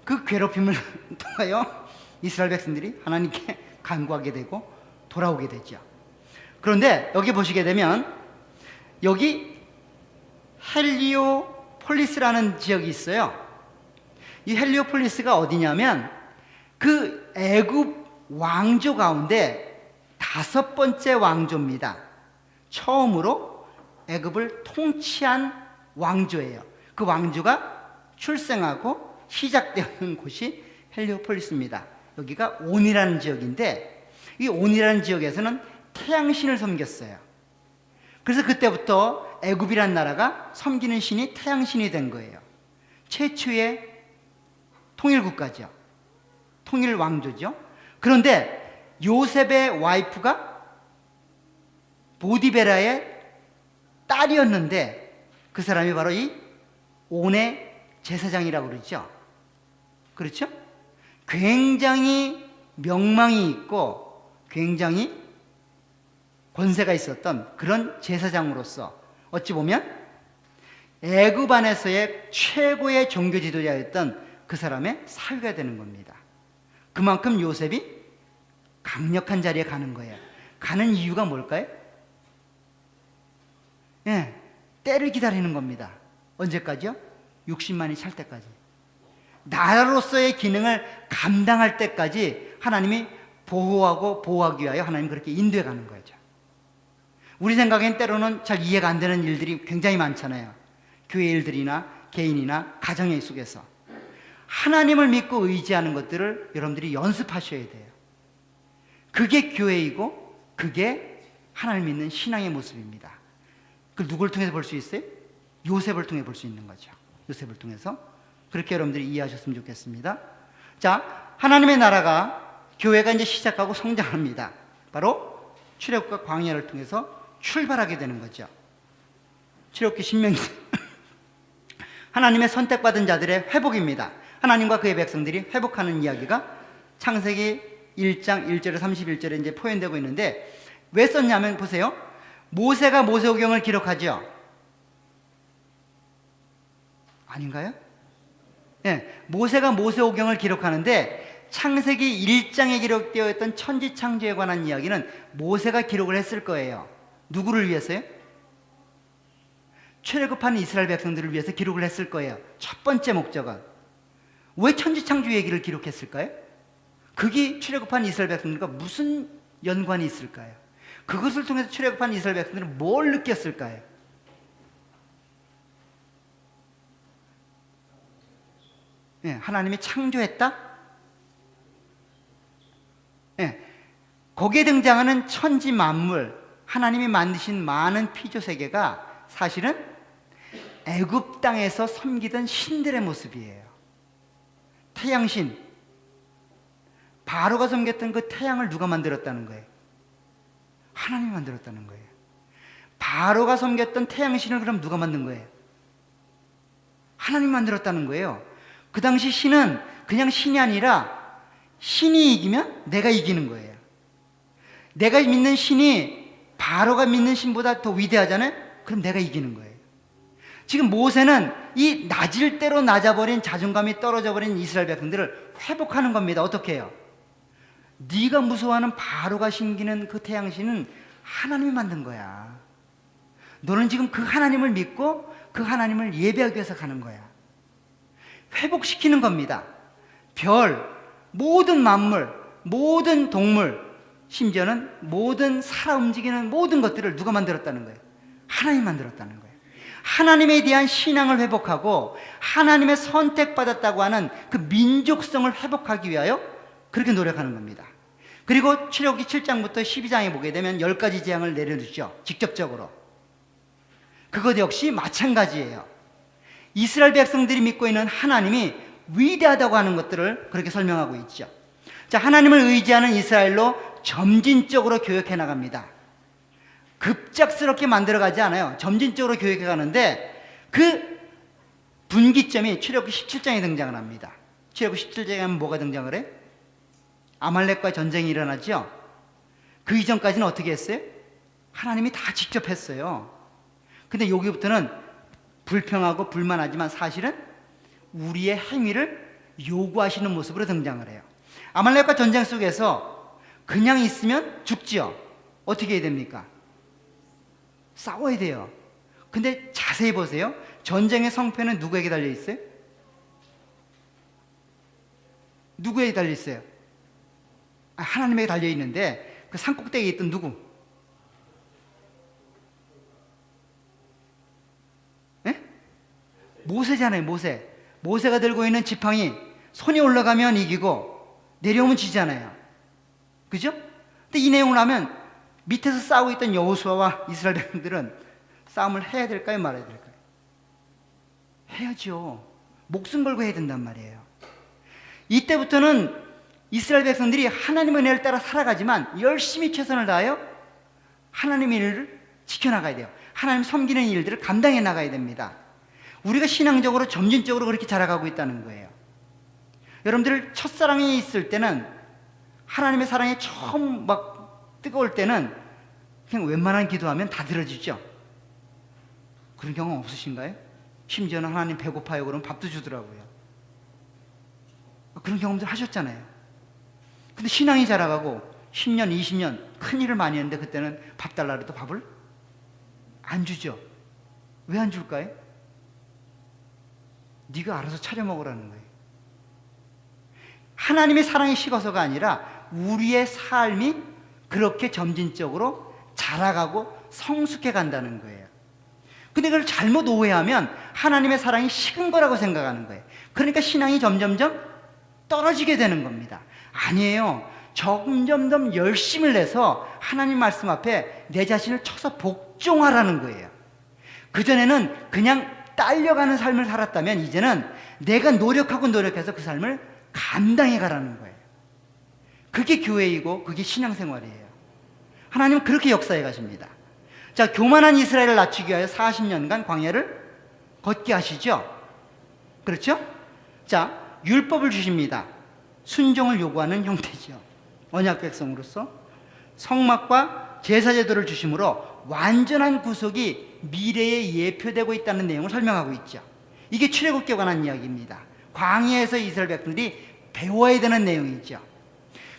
그 괴롭힘을 통하여 이스라엘 백성들이 하나님께 간구하게 되고 돌아오게 되죠. 그런데 여기 보시게 되면 여기 헬리오폴리스라는 지역이 있어요. 이 헬리오폴리스가 어디냐면 그 애굽 왕조 가운데 5번째 왕조입니다. 처음으로 애굽을 통치한 왕조예요. 그 왕조가 출생하고 시작되는 곳이 헬리오폴리스입니다. 여기가 온이라는 지역인데 이 온이라는 지역에서는 태양신을 섬겼어요. 그래서 그때부터 애굽이라는 나라가 섬기는 신이 태양신이 된 거예요. 최초의 통일국가죠. 통일 왕조죠. 그런데 요셉의 와이프가 보디베라의 딸이었는데 그 사람이 바로 이 온의 제사장이라고 그러죠. 그렇죠? 굉장히 명망이 있고 굉장히 권세가 있었던 그런 제사장으로서 어찌 보면 애굽 안에서의 최고의 종교 지도자였던 그 사람의 사위가 되는 겁니다. 그만큼 요셉이 강력한 자리에 가는 거예요. 가는 이유가 뭘까요? 예, 때를 기다리는 겁니다. 언제까지요? 60만이 찰 때까지. 나라로서의 기능을 감당할 때까지 하나님이 보호하고 보호하기 위하여 하나님 그렇게 인도해 가는 거죠. 우리 생각엔 때로는 잘 이해가 안 되는 일들이 굉장히 많잖아요. 교회 일들이나 개인이나 가정의 속에서 하나님을 믿고 의지하는 것들을 여러분들이 연습하셔야 돼요. 그게 교회이고 그게 하나님 믿는 신앙의 모습입니다. 그걸 누굴 통해서 볼 수 있어요? 요셉을 통해 볼 수 있는 거죠. 요셉을 통해서. 그렇게 여러분들이 이해하셨으면 좋겠습니다. 자, 하나님의 나라가 교회가 이제 시작하고 성장합니다. 바로 출애굽과 광야를 통해서 출발하게 되는 거죠. 출애굽기 신명기 하나님의 선택받은 자들의 회복입니다. 하나님과 그의 백성들이 회복하는 이야기가 창세기 1장 1절에 31절에 이제 표현되고 있는데 왜 썼냐면 보세요. 모세가 모세오경을 기록하죠. 아닌가요? 네, 모세가 모세오경을 기록하는데 창세기 1장에 기록되어 있던 천지창조에 관한 이야기는 모세가 기록을 했을 거예요. 누구를 위해서요? 출애굽한 이스라엘 백성들을 위해서 기록을 했을 거예요. 첫 번째 목적은 왜 천지창조 얘기를 기록했을까요? 그게 출애굽한 이스라엘 백성들과 무슨 연관이 있을까요? 그것을 통해서 출애굽한 이스라엘 백성들은 뭘 느꼈을까요? 네, 하나님이 창조했다? 네, 거기에 등장하는 천지 만물, 하나님이 만드신 많은 피조 세계가 사실은 애굽 땅에서 섬기던 신들의 모습이에요. 태양신, 바로가 섬겼던 그 태양을 누가 만들었다는 거예요? 하나님이 만들었다는 거예요. 바로가 섬겼던 태양신을 그럼 누가 만든 거예요? 하나님이 만들었다는 거예요. 그 당시 신은 그냥 신이 아니라 신이 이기면 내가 이기는 거예요. 내가 믿는 신이 바로가 믿는 신보다 더 위대하잖아요? 그럼 내가 이기는 거예요. 지금 모세는 이 낮을 대로 낮아버린 자존감이 떨어져버린 이스라엘 백성들을 회복하는 겁니다. 어떻게 해요? 네가 무서워하는 바로가 신기는 그 태양신은 하나님이 만든 거야. 너는 지금 그 하나님을 믿고 그 하나님을 예배하기 위해서 가는 거야. 회복시키는 겁니다. 별, 모든 만물, 모든 동물, 심지어는 모든 살아 움직이는 모든 것들을 누가 만들었다는 거예요? 하나님이 만들었다는 거예요. 하나님에 대한 신앙을 회복하고 하나님의 선택받았다고 하는 그 민족성을 회복하기 위하여 그렇게 노력하는 겁니다. 그리고 출애굽기 7장부터 12장에 보게 되면 10가지 재앙을 내려주죠. 직접적으로. 그것 역시 마찬가지예요. 이스라엘 백성들이 믿고 있는 하나님이 위대하다고 하는 것들을 그렇게 설명하고 있죠. 자, 하나님을 의지하는 이스라엘로 점진적으로 교역해 나갑니다. 급작스럽게 만들어가지 않아요. 점진적으로 교역해 가는데 그 분기점이 출애굽기 17장에 등장을 합니다. 출애굽기 17장에 하면 뭐가 등장을 해? 아말렉과 전쟁이 일어나죠. 그 이전까지는 어떻게 했어요? 하나님이 다 직접 했어요. 근데 여기부터는 불평하고 불만하지만 사실은 우리의 행위를 요구하시는 모습으로 등장을 해요. 아말렉과 전쟁 속에서 그냥 있으면 죽지요. 어떻게 해야 됩니까? 싸워야 돼요. 근데 자세히 보세요. 전쟁의 성패는 누구에게 달려 있어요? 누구에게 달려 있어요? 하나님에게 달려 있는데 그 산꼭대기에 있던 누구? 에? 모세잖아요. 모세가 들고 있는 지팡이 손이 올라가면 이기고 내려오면 지잖아요. 그죠? 근데 이 내용을 하면 밑에서 싸우고 있던 여호수아와 이스라엘 백성들은 싸움을 해야 될까요? 말아야 될까요? 해야죠. 목숨 걸고 해야 된단 말이에요. 이때부터는 이스라엘 백성들이 하나님의 은혜를 따라 살아가지만 열심히 최선을 다하여 하나님의 일을 지켜나가야 돼요. 하나님 섬기는 일들을 감당해 나가야 됩니다. 우리가 신앙적으로 점진적으로 그렇게 자라가고 있다는 거예요. 여러분들 첫사랑이 있을 때는 하나님의 사랑이 처음 막 뜨거울 때는 그냥 웬만한 기도하면 다 들어지죠. 그런 경험 없으신가요? 심지어는 하나님 배고파요 그러면 밥도 주더라고요. 그런 경험들 하셨잖아요. 근데 신앙이 자라가고 10년, 20년 큰 일을 많이 했는데 그때는 밥 달라 그래도 밥을 안 주죠. 왜 안 줄까요? 네가 알아서 차려 먹으라는 거예요. 하나님의 사랑이 식어서가 아니라 우리의 삶이 그렇게 점진적으로 자라가고 성숙해 간다는 거예요. 근데 그걸 잘못 오해하면 하나님의 사랑이 식은 거라고 생각하는 거예요. 그러니까 신앙이 점점점 떨어지게 되는 겁니다. 아니에요. 점점점 열심을 내서 하나님 말씀 앞에 내 자신을 쳐서 복종하라는 거예요. 그전에는 그냥 딸려가는 삶을 살았다면 이제는 내가 노력해서 그 삶을 감당해 가라는 거예요. 그게 교회이고 그게 신앙생활이에요. 하나님은 그렇게 역사해 가십니다. 자, 교만한 이스라엘을 낮추기 위하여 40년간 광야를 걷게 하시죠. 그렇죠? 자, 율법을 주십니다. 순종을 요구하는 형태죠. 언약 백성으로서 성막과 제사제도를 주심으로 완전한 구속이 미래에 예표되고 있다는 내용을 설명하고 있죠. 이게 출애굽기에 관한 이야기입니다. 광야에서 이스라엘 백성들이 배워야 되는 내용이죠.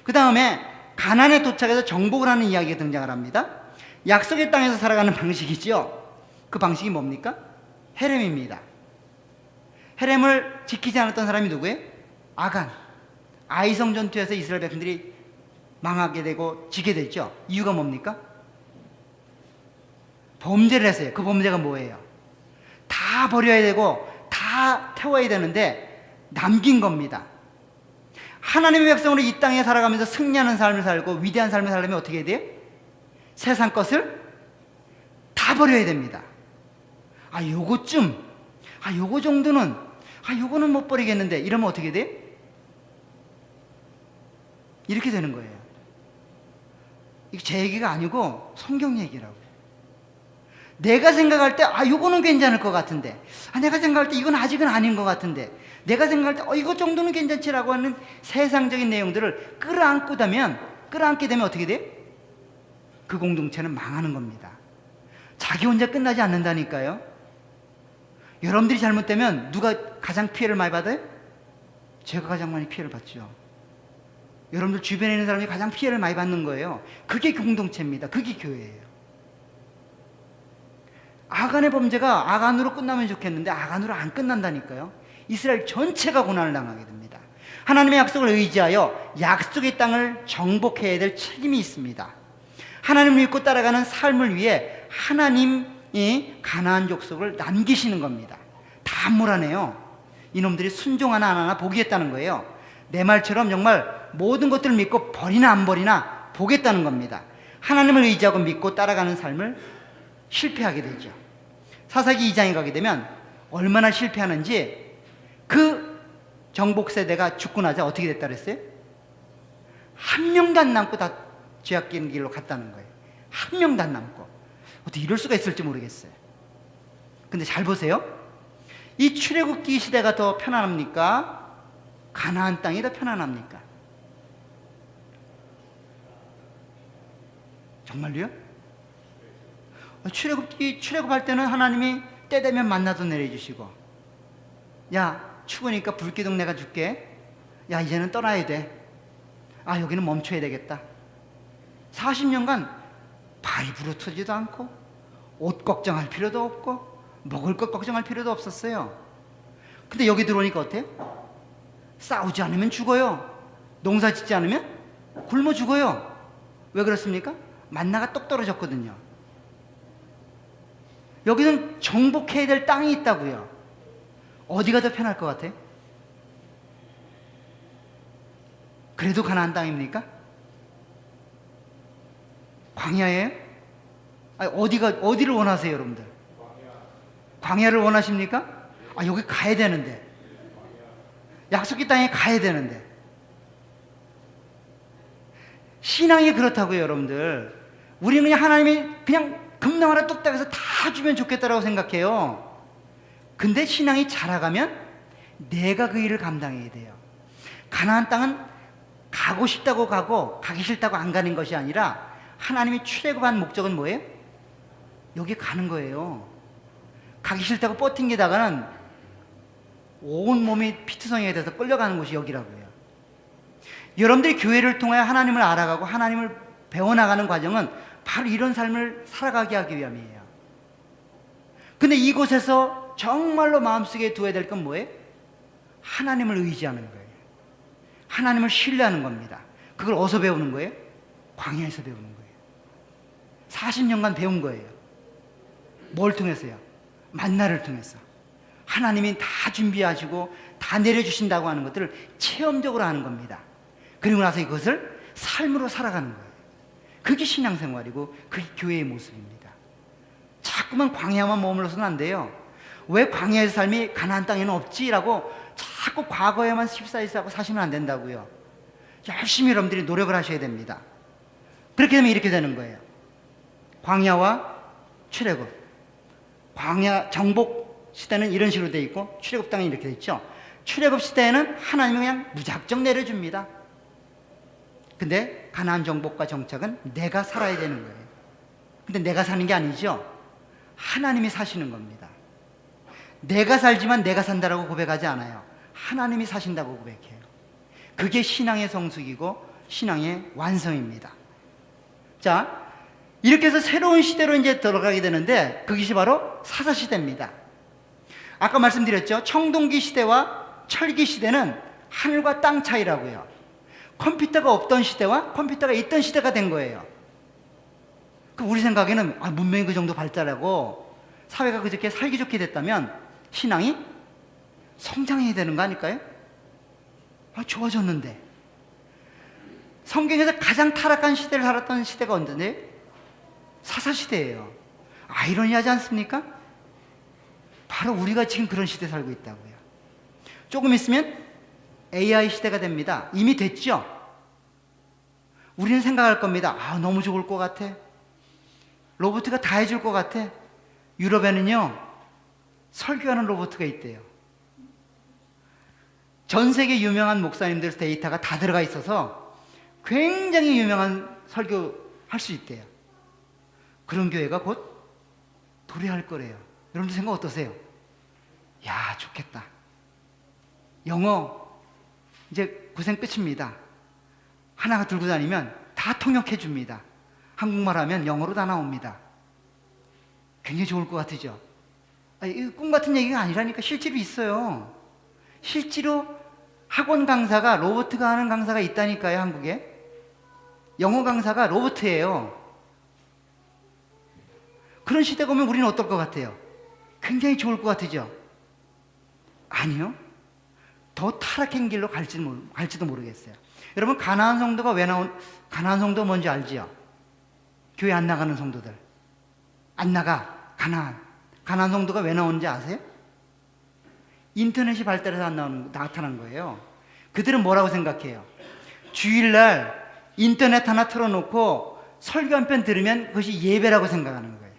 그 다음에 가나안에 도착해서 정복을 하는 이야기가 등장을 합니다. 약속의 땅에서 살아가는 방식이죠. 그 방식이 뭡니까? 헤렘입니다. 헤렘을 지키지 않았던 사람이 누구예요? 아간. 아이성 전투에서 이스라엘 백성들이 망하게 되고 지게 됐죠. 이유가 뭡니까? 범죄를 했어요. 그 범죄가 뭐예요? 다 버려야 되고 다 태워야 되는데 남긴 겁니다. 하나님의 백성으로 이 땅에 살아가면서 승리하는 삶을 살고 위대한 삶을 살려면 어떻게 해야 돼요? 세상 것을 다 버려야 됩니다. 요거 정도는 요거는 못 버리겠는데 이러면 어떻게 돼요? 이렇게 되는 거예요. 이게 제 얘기가 아니고 성경 얘기라고. 내가 생각할 때 요거는 괜찮을 것 같은데, 내가 생각할 때 이건 아직은 아닌 것 같은데, 내가 생각할 때 이거 정도는 괜찮지라고 하는 세상적인 내용들을 끌어안게 되면 어떻게 돼요? 그 공동체는 망하는 겁니다. 자기 혼자 끝나지 않는다니까요. 여러분들이 잘못되면 누가 가장 피해를 많이 받아요? 제가 가장 많이 피해를 받죠. 여러분들 주변에 있는 사람이 가장 피해를 많이 받는 거예요. 그게 공동체입니다. 그게 교회예요. 아간의 범죄가 아간으로 끝나면 좋겠는데 아간으로 안 끝난다니까요. 이스라엘 전체가 고난을 당하게 됩니다. 하나님의 약속을 의지하여 약속의 땅을 정복해야 될 책임이 있습니다. 하나님을 믿고 따라가는 삶을 위해 하나님이 가나안 족속을 남기시는 겁니다. 다 암울하네요. 이놈들이 순종 하나 보겠다는 거예요. 내 말처럼 정말 모든 것들을 믿고 버리나 안 버리나 보겠다는 겁니다. 하나님을 의지하고 믿고 따라가는 삶을 실패하게 되죠. 사사기 2장에 가게 되면 얼마나 실패하는지 그 정복 세대가 죽고 나자 어떻게 됐다 그랬어요? 한 명도 안 남고 다 죄악된 길로 갔다는 거예요. 한 명도 안 남고. 어떻게 이럴 수가 있을지 모르겠어요. 근데 잘 보세요. 이 출애굽기 시대가 더 편안합니까? 가나안 땅이 더 편안합니까? 정말요? 출애굽할 때는 하나님이 때 되면 만나도 내려주시고, 야 추우니까 불기둥 내가 줄게. 야 이제는 떠나야 돼. 여기는 멈춰야 되겠다. 40년간 발이 부러뜨지도 않고 옷 걱정할 필요도 없고 먹을 것 걱정할 필요도 없었어요. 근데 여기 들어오니까 어때요? 싸우지 않으면 죽어요. 농사 짓지 않으면 굶어 죽어요. 왜 그렇습니까? 만나가 똑 떨어졌거든요. 여기는 정복해야 될 땅이 있다고요. 어디가 더 편할 것 같아요? 그래도 가나안 땅입니까? 광야예요? 어디를 원하세요, 여러분들? 광야를 원하십니까? 여기 가야 되는데. 약속의 땅에 가야 되는데. 신앙이 그렇다고요, 여러분들. 우리는 그냥 하나님이 그냥 금방 하나 뚝딱 해서 다 주면 좋겠다라고 생각해요. 근데 신앙이 자라가면 내가 그 일을 감당해야 돼요. 가나안 땅은 가고 싶다고 가고 가기 싫다고 안 가는 것이 아니라 하나님이 출애굽한 목적은 뭐예요? 여기 가는 거예요. 가기 싫다고 버팅기다가는 온몸이 피투성이가 돼서 끌려가는 곳이 여기라고요. 여러분들이 교회를 통해 하나님을 알아가고 하나님을 배워나가는 과정은 바로 이런 삶을 살아가게 하기 위함이에요. 근데 이곳에서 정말로 마음속에 두어야 될 건 뭐예요? 하나님을 의지하는 거예요. 하나님을 신뢰하는 겁니다. 그걸 어디서 배우는 거예요? 광야에서 배우는 거예요. 40년간 배운 거예요. 뭘 통해서요? 만나를 통해서. 하나님이 다 준비하시고 다 내려주신다고 하는 것들을 체험적으로 하는 겁니다. 그리고 나서 이것을 삶으로 살아가는 거예요. 그게 신앙생활이고 그게 교회의 모습입니다. 자꾸만 광야만 머물러서는 안 돼요. 왜 광야의 삶이 가나안 땅에는 없지라고 자꾸 과거에만 휩싸이고 사시면 안 된다고요. 열심히 여러분들이 노력을 하셔야 됩니다. 그렇게 되면 이렇게 되는 거예요. 광야와 출애굽. 광야 정복 시대는 이런 식으로 돼 있고 출애굽 땅이 이렇게 돼 있죠. 출애굽 시대에는 하나님이 그냥 무작정 내려줍니다. 근데 가나안 정복과 정착은 내가 살아야 되는 거예요. 근데 내가 사는 게 아니죠. 하나님이 사시는 겁니다. 내가 살지만 내가 산다라고 고백하지 않아요. 하나님이 사신다고 고백해요. 그게 신앙의 성숙이고 신앙의 완성입니다. 자, 이렇게 해서 새로운 시대로 이제 들어가게 되는데 그것이 바로 사사시대입니다. 아까 말씀드렸죠. 청동기 시대와 철기 시대는 하늘과 땅 차이라고요. 컴퓨터가 없던 시대와 컴퓨터가 있던 시대가 된 거예요. 우리 생각에는 문명이 그 정도 발달하고 사회가 그저께 살기 좋게 됐다면 신앙이 성장해야 되는 거 아닐까요? 좋아졌는데. 성경에서 가장 타락한 시대를 살았던 시대가 언제인데? 사사시대예요. 아이러니하지 않습니까? 바로 우리가 지금 그런 시대에 살고 있다고요. 조금 있으면 AI 시대가 됩니다. 이미 됐죠? 우리는 생각할 겁니다. 너무 좋을 것 같아. 로봇가 다 해줄 것 같아. 유럽에는요, 설교하는 로봇가 있대요. 전 세계 유명한 목사님들 데이터가 다 들어가 있어서 굉장히 유명한 설교할 수 있대요. 그런 교회가 곧 도래할 거래요. 여러분들 생각 어떠세요? 야, 좋겠다. 영어 이제 고생 끝입니다. 하나가 들고 다니면 다 통역해 줍니다. 한국말 하면 영어로 다 나옵니다. 굉장히 좋을 것 같으죠? 이거 꿈 같은 얘기가 아니라니까 실제로 있어요. 실제로 학원 강사가 로봇가 하는 강사가 있다니까요, 한국에. 영어 강사가 로봇이에요. 그런 시대가 오면 우리는 어떨 것 같아요? 굉장히 좋을 것 같으죠? 아니요. 더 타락한 길로 갈지도 모르겠어요. 여러분, 가나안 성도가 가나안 성도 뭔지 알지요? 교회 안 나가는 성도들. 안 나가. 가나안 성도가 왜 나오는지 아세요? 인터넷이 발달해서 나타난 거예요. 그들은 뭐라고 생각해요? 주일날 인터넷 하나 틀어놓고 설교 한 편 들으면 그것이 예배라고 생각하는 거예요.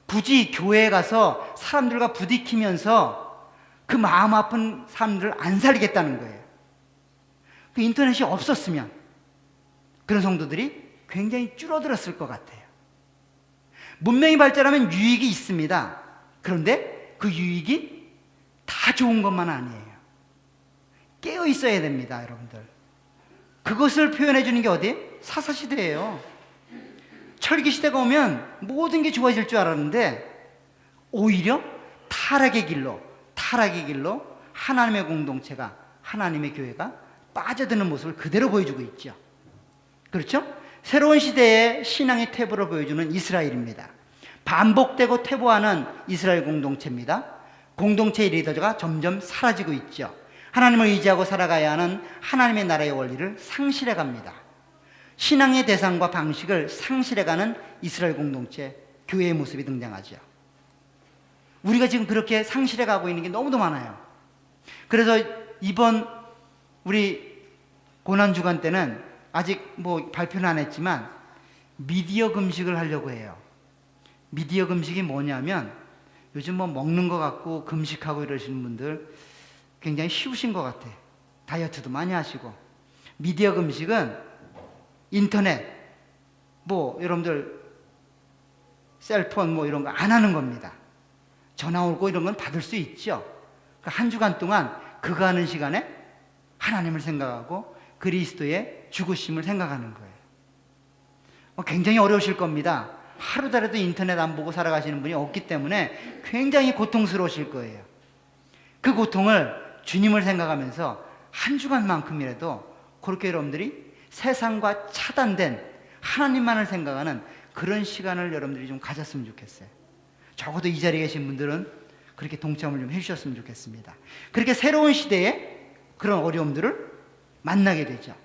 굳이 교회에 가서 사람들과 부딪히면서 그 마음 아픈 사람들을 안 살리겠다는 거예요. 그 인터넷이 없었으면 그런 성도들이 굉장히 줄어들었을 것 같아요. 문명이 발달하면 유익이 있습니다. 그런데 그 유익이 다 좋은 것만 아니에요. 깨어 있어야 됩니다, 여러분들. 그것을 표현해 주는 게 어디? 사사시대예요. 철기시대가 오면 모든 게 좋아질 줄 알았는데 오히려 타락의 길로 하나님의 공동체가, 하나님의 교회가 빠져드는 모습을 그대로 보여주고 있죠. 그렇죠? 새로운 시대의 신앙의 퇴보를 보여주는 이스라엘입니다. 반복되고 퇴보하는 이스라엘 공동체입니다. 공동체의 리더가 점점 사라지고 있죠. 하나님을 의지하고 살아가야 하는 하나님의 나라의 원리를 상실해 갑니다. 신앙의 대상과 방식을 상실해가는 이스라엘 공동체, 교회의 모습이 등장하죠. 우리가 지금 그렇게 상실해가고 있는 게 너무도 많아요. 그래서 이번 우리 고난주간 때는 아직 발표는 안 했지만 미디어 금식을 하려고 해요. 미디어 금식이 뭐냐면 요즘 먹는 거 갖고 금식하고 이러시는 분들 굉장히 쉬우신 것 같아. 다이어트도 많이 하시고. 미디어 금식은 인터넷, 여러분들 셀폰 이런 거 안 하는 겁니다. 전화 오고 이런 건 받을 수 있죠. 한 주간 동안 그거 하는 시간에 하나님을 생각하고 그리스도의 죽으심을 생각하는 거예요. 굉장히 어려우실 겁니다. 하루달에도 인터넷 안 보고 살아가시는 분이 없기 때문에 굉장히 고통스러우실 거예요. 그 고통을 주님을 생각하면서 한 주간만큼이라도 그렇게 여러분들이 세상과 차단된 하나님만을 생각하는 그런 시간을 여러분들이 좀 가졌으면 좋겠어요. 적어도 이 자리에 계신 분들은 그렇게 동참을 좀 해주셨으면 좋겠습니다. 그렇게 새로운 시대에 그런 어려움들을 만나게 되죠.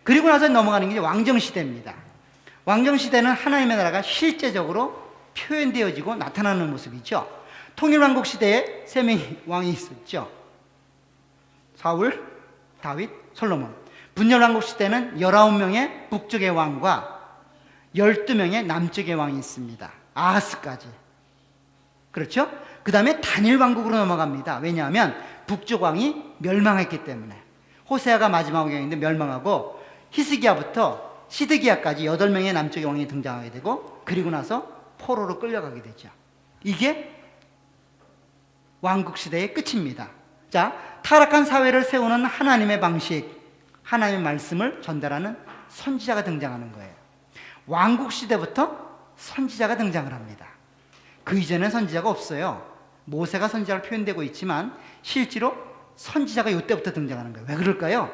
그리고 나서 넘어가는 게 왕정시대입니다. 왕정시대는 하나님의 나라가 실제적으로 표현되어지고 나타나는 모습이죠. 통일왕국 시대에 세 명의 왕이 있었죠. 사울, 다윗, 솔로몬. 분열왕국 시대는 19명의 북쪽의 왕과 12명의 남쪽의 왕이 있습니다. 아하스까지. 그렇죠? 그 다음에 단일왕국으로 넘어갑니다. 왜냐하면 북쪽 왕이 멸망했기 때문에. 호세아가 마지막 왕인데 멸망하고 히스기야부터 시드기야까지 8명의 남쪽의 왕이 등장하게 되고, 그리고 나서 포로로 끌려가게 되죠. 이게 왕국시대의 끝입니다. 자, 타락한 사회를 세우는 하나님의 방식, 하나님의 말씀을 전달하는 선지자가 등장하는 거예요. 왕국시대부터 선지자가 등장을 합니다. 그 이전엔 선지자가 없어요. 모세가 선지자로 표현되고 있지만 실제로 선지자가 이때부터 등장하는 거예요. 왜 그럴까요?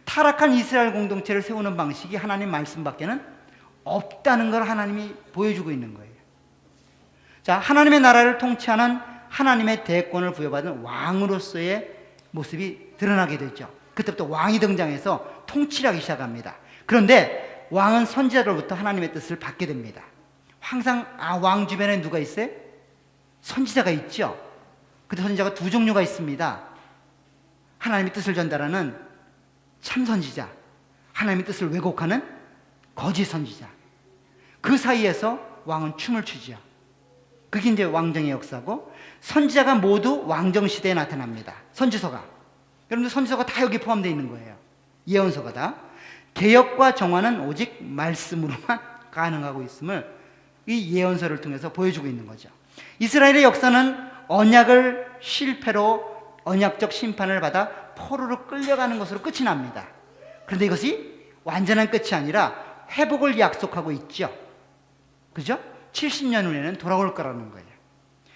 타락한 이스라엘 공동체를 세우는 방식이 하나님 말씀밖에는 없다는 걸 하나님이 보여주고 있는 거예요. 자, 하나님의 나라를 통치하는 하나님의 대권을 부여받은 왕으로서의 모습이 드러나게 되죠. 그때부터 왕이 등장해서 통치를 하기 시작합니다. 그런데 왕은 선지자로부터 하나님의 뜻을 받게 됩니다. 항상 왕 주변에 누가 있어요? 선지자가 있죠. 근데 선지자가 두 종류가 있습니다. 하나님의 뜻을 전달하는 참 선지자, 하나님의 뜻을 왜곡하는 거짓 선지자. 그 사이에서 왕은 춤을 추죠. 그게 이제 왕정의 역사고, 선지자가 모두 왕정시대에 나타납니다. 선지서가. 여러분들 선지서가 다 여기 포함되어 있는 거예요. 예언서가 다. 개혁과 정화는 오직 말씀으로만 가능하고 있음을 이 예언서를 통해서 보여주고 있는 거죠. 이스라엘의 역사는 언약을 실패로 언약적 심판을 받아 포로로 끌려가는 것으로 끝이 납니다. 그런데 이것이 완전한 끝이 아니라 회복을 약속하고 있죠. 그죠? 70년 후에는 돌아올 거라는 거예요.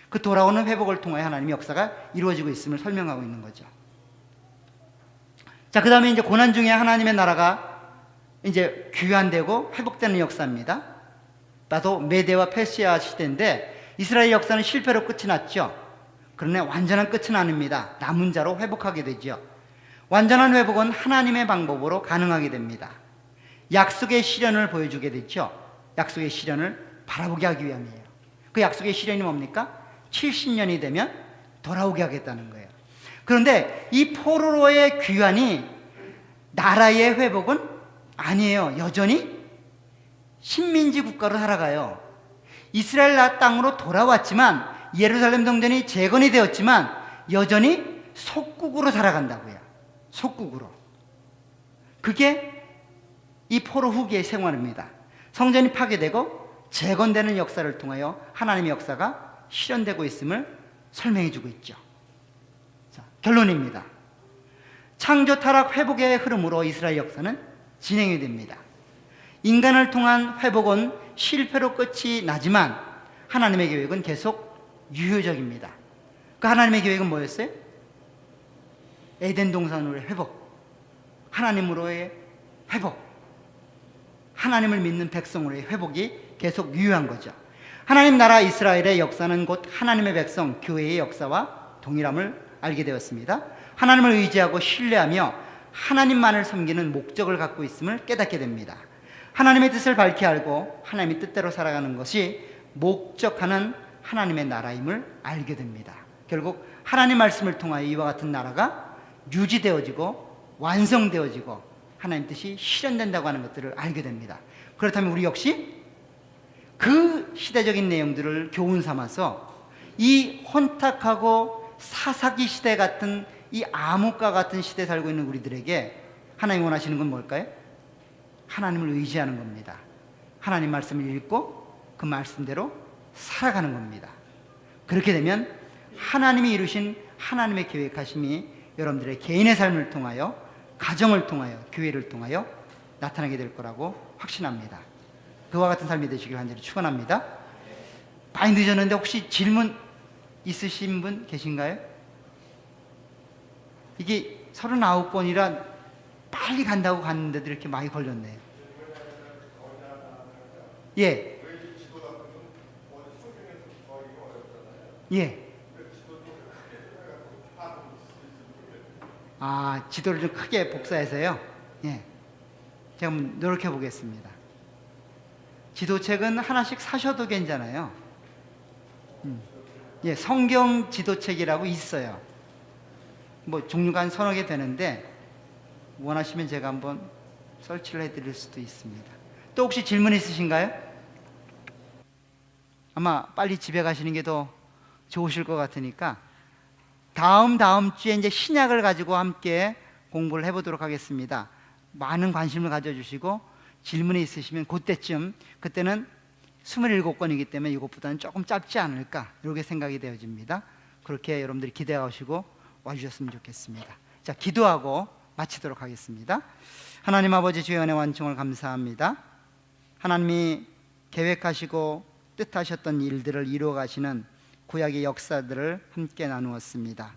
그 돌아오는 회복을 통해 하나님의 역사가 이루어지고 있음을 설명하고 있는 거죠. 자, 그 다음에 이제 고난 중에 하나님의 나라가 이제 귀환되고 회복되는 역사입니다. 나도 메대와 페르시아 시대인데 이스라엘 역사는 실패로 끝이 났죠. 그러나 완전한 끝은 아닙니다. 남은 자로 회복하게 되죠. 완전한 회복은 하나님의 방법으로 가능하게 됩니다. 약속의 실현을 보여주게 되죠. 약속의 실현을 바라보게 하기 위함이에요. 그 약속의 실현이 뭡니까? 70년이 되면 돌아오게 하겠다는 거예요. 그런데 이 포로로의 귀환이 나라의 회복은 아니에요. 여전히 식민지 국가로 살아가요. 이스라엘 땅으로 돌아왔지만, 예루살렘 성전이 재건이 되었지만 여전히 속국으로 살아간다고요. 속국으로. 그게 이 포로 후기의 생활입니다. 성전이 파괴되고 재건되는 역사를 통하여 하나님의 역사가 실현되고 있음을 설명해주고 있죠. 자, 결론입니다. 창조 타락 회복의 흐름으로 이스라엘 역사는 진행이 됩니다. 인간을 통한 회복은 실패로 끝이 나지만 하나님의 계획은 계속 유효적입니다. 그 하나님의 계획은 뭐였어요? 에덴 동산으로의 회복, 하나님으로의 회복, 하나님을 믿는 백성으로의 회복이 계속 유효한 거죠. 하나님 나라 이스라엘의 역사는 곧 하나님의 백성, 교회의 역사와 동일함을 알게 되었습니다. 하나님을 의지하고 신뢰하며 하나님만을 섬기는 목적을 갖고 있음을 깨닫게 됩니다. 하나님의 뜻을 밝히 알고 하나님의 뜻대로 살아가는 것이 목적하는 하나님의 나라임을 알게 됩니다. 결국 하나님 말씀을 통하여 이와 같은 나라가 유지되어지고 완성되어지고 하나님 뜻이 실현된다고 하는 것들을 알게 됩니다. 그렇다면 우리 역시 그 시대적인 내용들을 교훈 삼아서 이 혼탁하고 사사기 시대 같은 이 암흑과 같은 시대에 살고 있는 우리들에게 하나님 원하시는 건 뭘까요? 하나님을 의지하는 겁니다. 하나님 말씀을 읽고 그 말씀대로 살아가는 겁니다. 그렇게 되면 하나님이 이루신 하나님의 계획하심이 여러분들의 개인의 삶을 통하여, 가정을 통하여, 교회를 통하여 나타나게 될 거라고 확신합니다. 그와 같은 삶이 되시길 간절히 축원합니다. 많이 늦었는데 혹시 질문 있으신 분 계신가요? 이게 39번이라 빨리 간다고 갔는데도 이렇게 많이 걸렸네요. 예. 예. 아, 지도를 좀 크게 복사해서요. 예. 제가 한번 노력해 보겠습니다. 지도책은 하나씩 사셔도 괜찮아요. 예, 성경 지도책이라고 있어요. 뭐 종류가 한 서너 개 되는데 원하시면 제가 한번 설치를 해드릴 수도 있습니다. 또 혹시 질문 있으신가요? 아마 빨리 집에 가시는 게 더 좋으실 것 같으니까 다음 주에 이제 신약을 가지고 함께 공부를 해보도록 하겠습니다. 많은 관심을 가져주시고 질문이 있으시면 그때는 27권이기 때문에 이것보다는 조금 짧지 않을까 이렇게 생각이 되어집니다. 그렇게 여러분들이 기대하시고 와주셨으면 좋겠습니다. 자, 기도하고 마치도록 하겠습니다. 하나님 아버지, 주의 은혜 완충을 감사합니다. 하나님이 계획하시고 뜻하셨던 일들을 이루어 가시는 구약의 역사들을 함께 나누었습니다.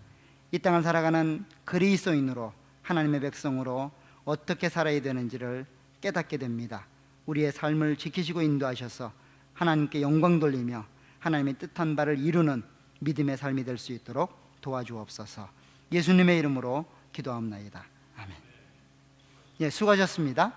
이 땅을 살아가는 그리스도인으로, 하나님의 백성으로 어떻게 살아야 되는지를 깨닫게 됩니다. 우리의 삶을 지키시고 인도하셔서 하나님께 영광 돌리며 하나님의 뜻한 바를 이루는 믿음의 삶이 될 수 있도록 도와주옵소서. 예수님의 이름으로 기도합나이다. 아멘. 예, 수고하셨습니다.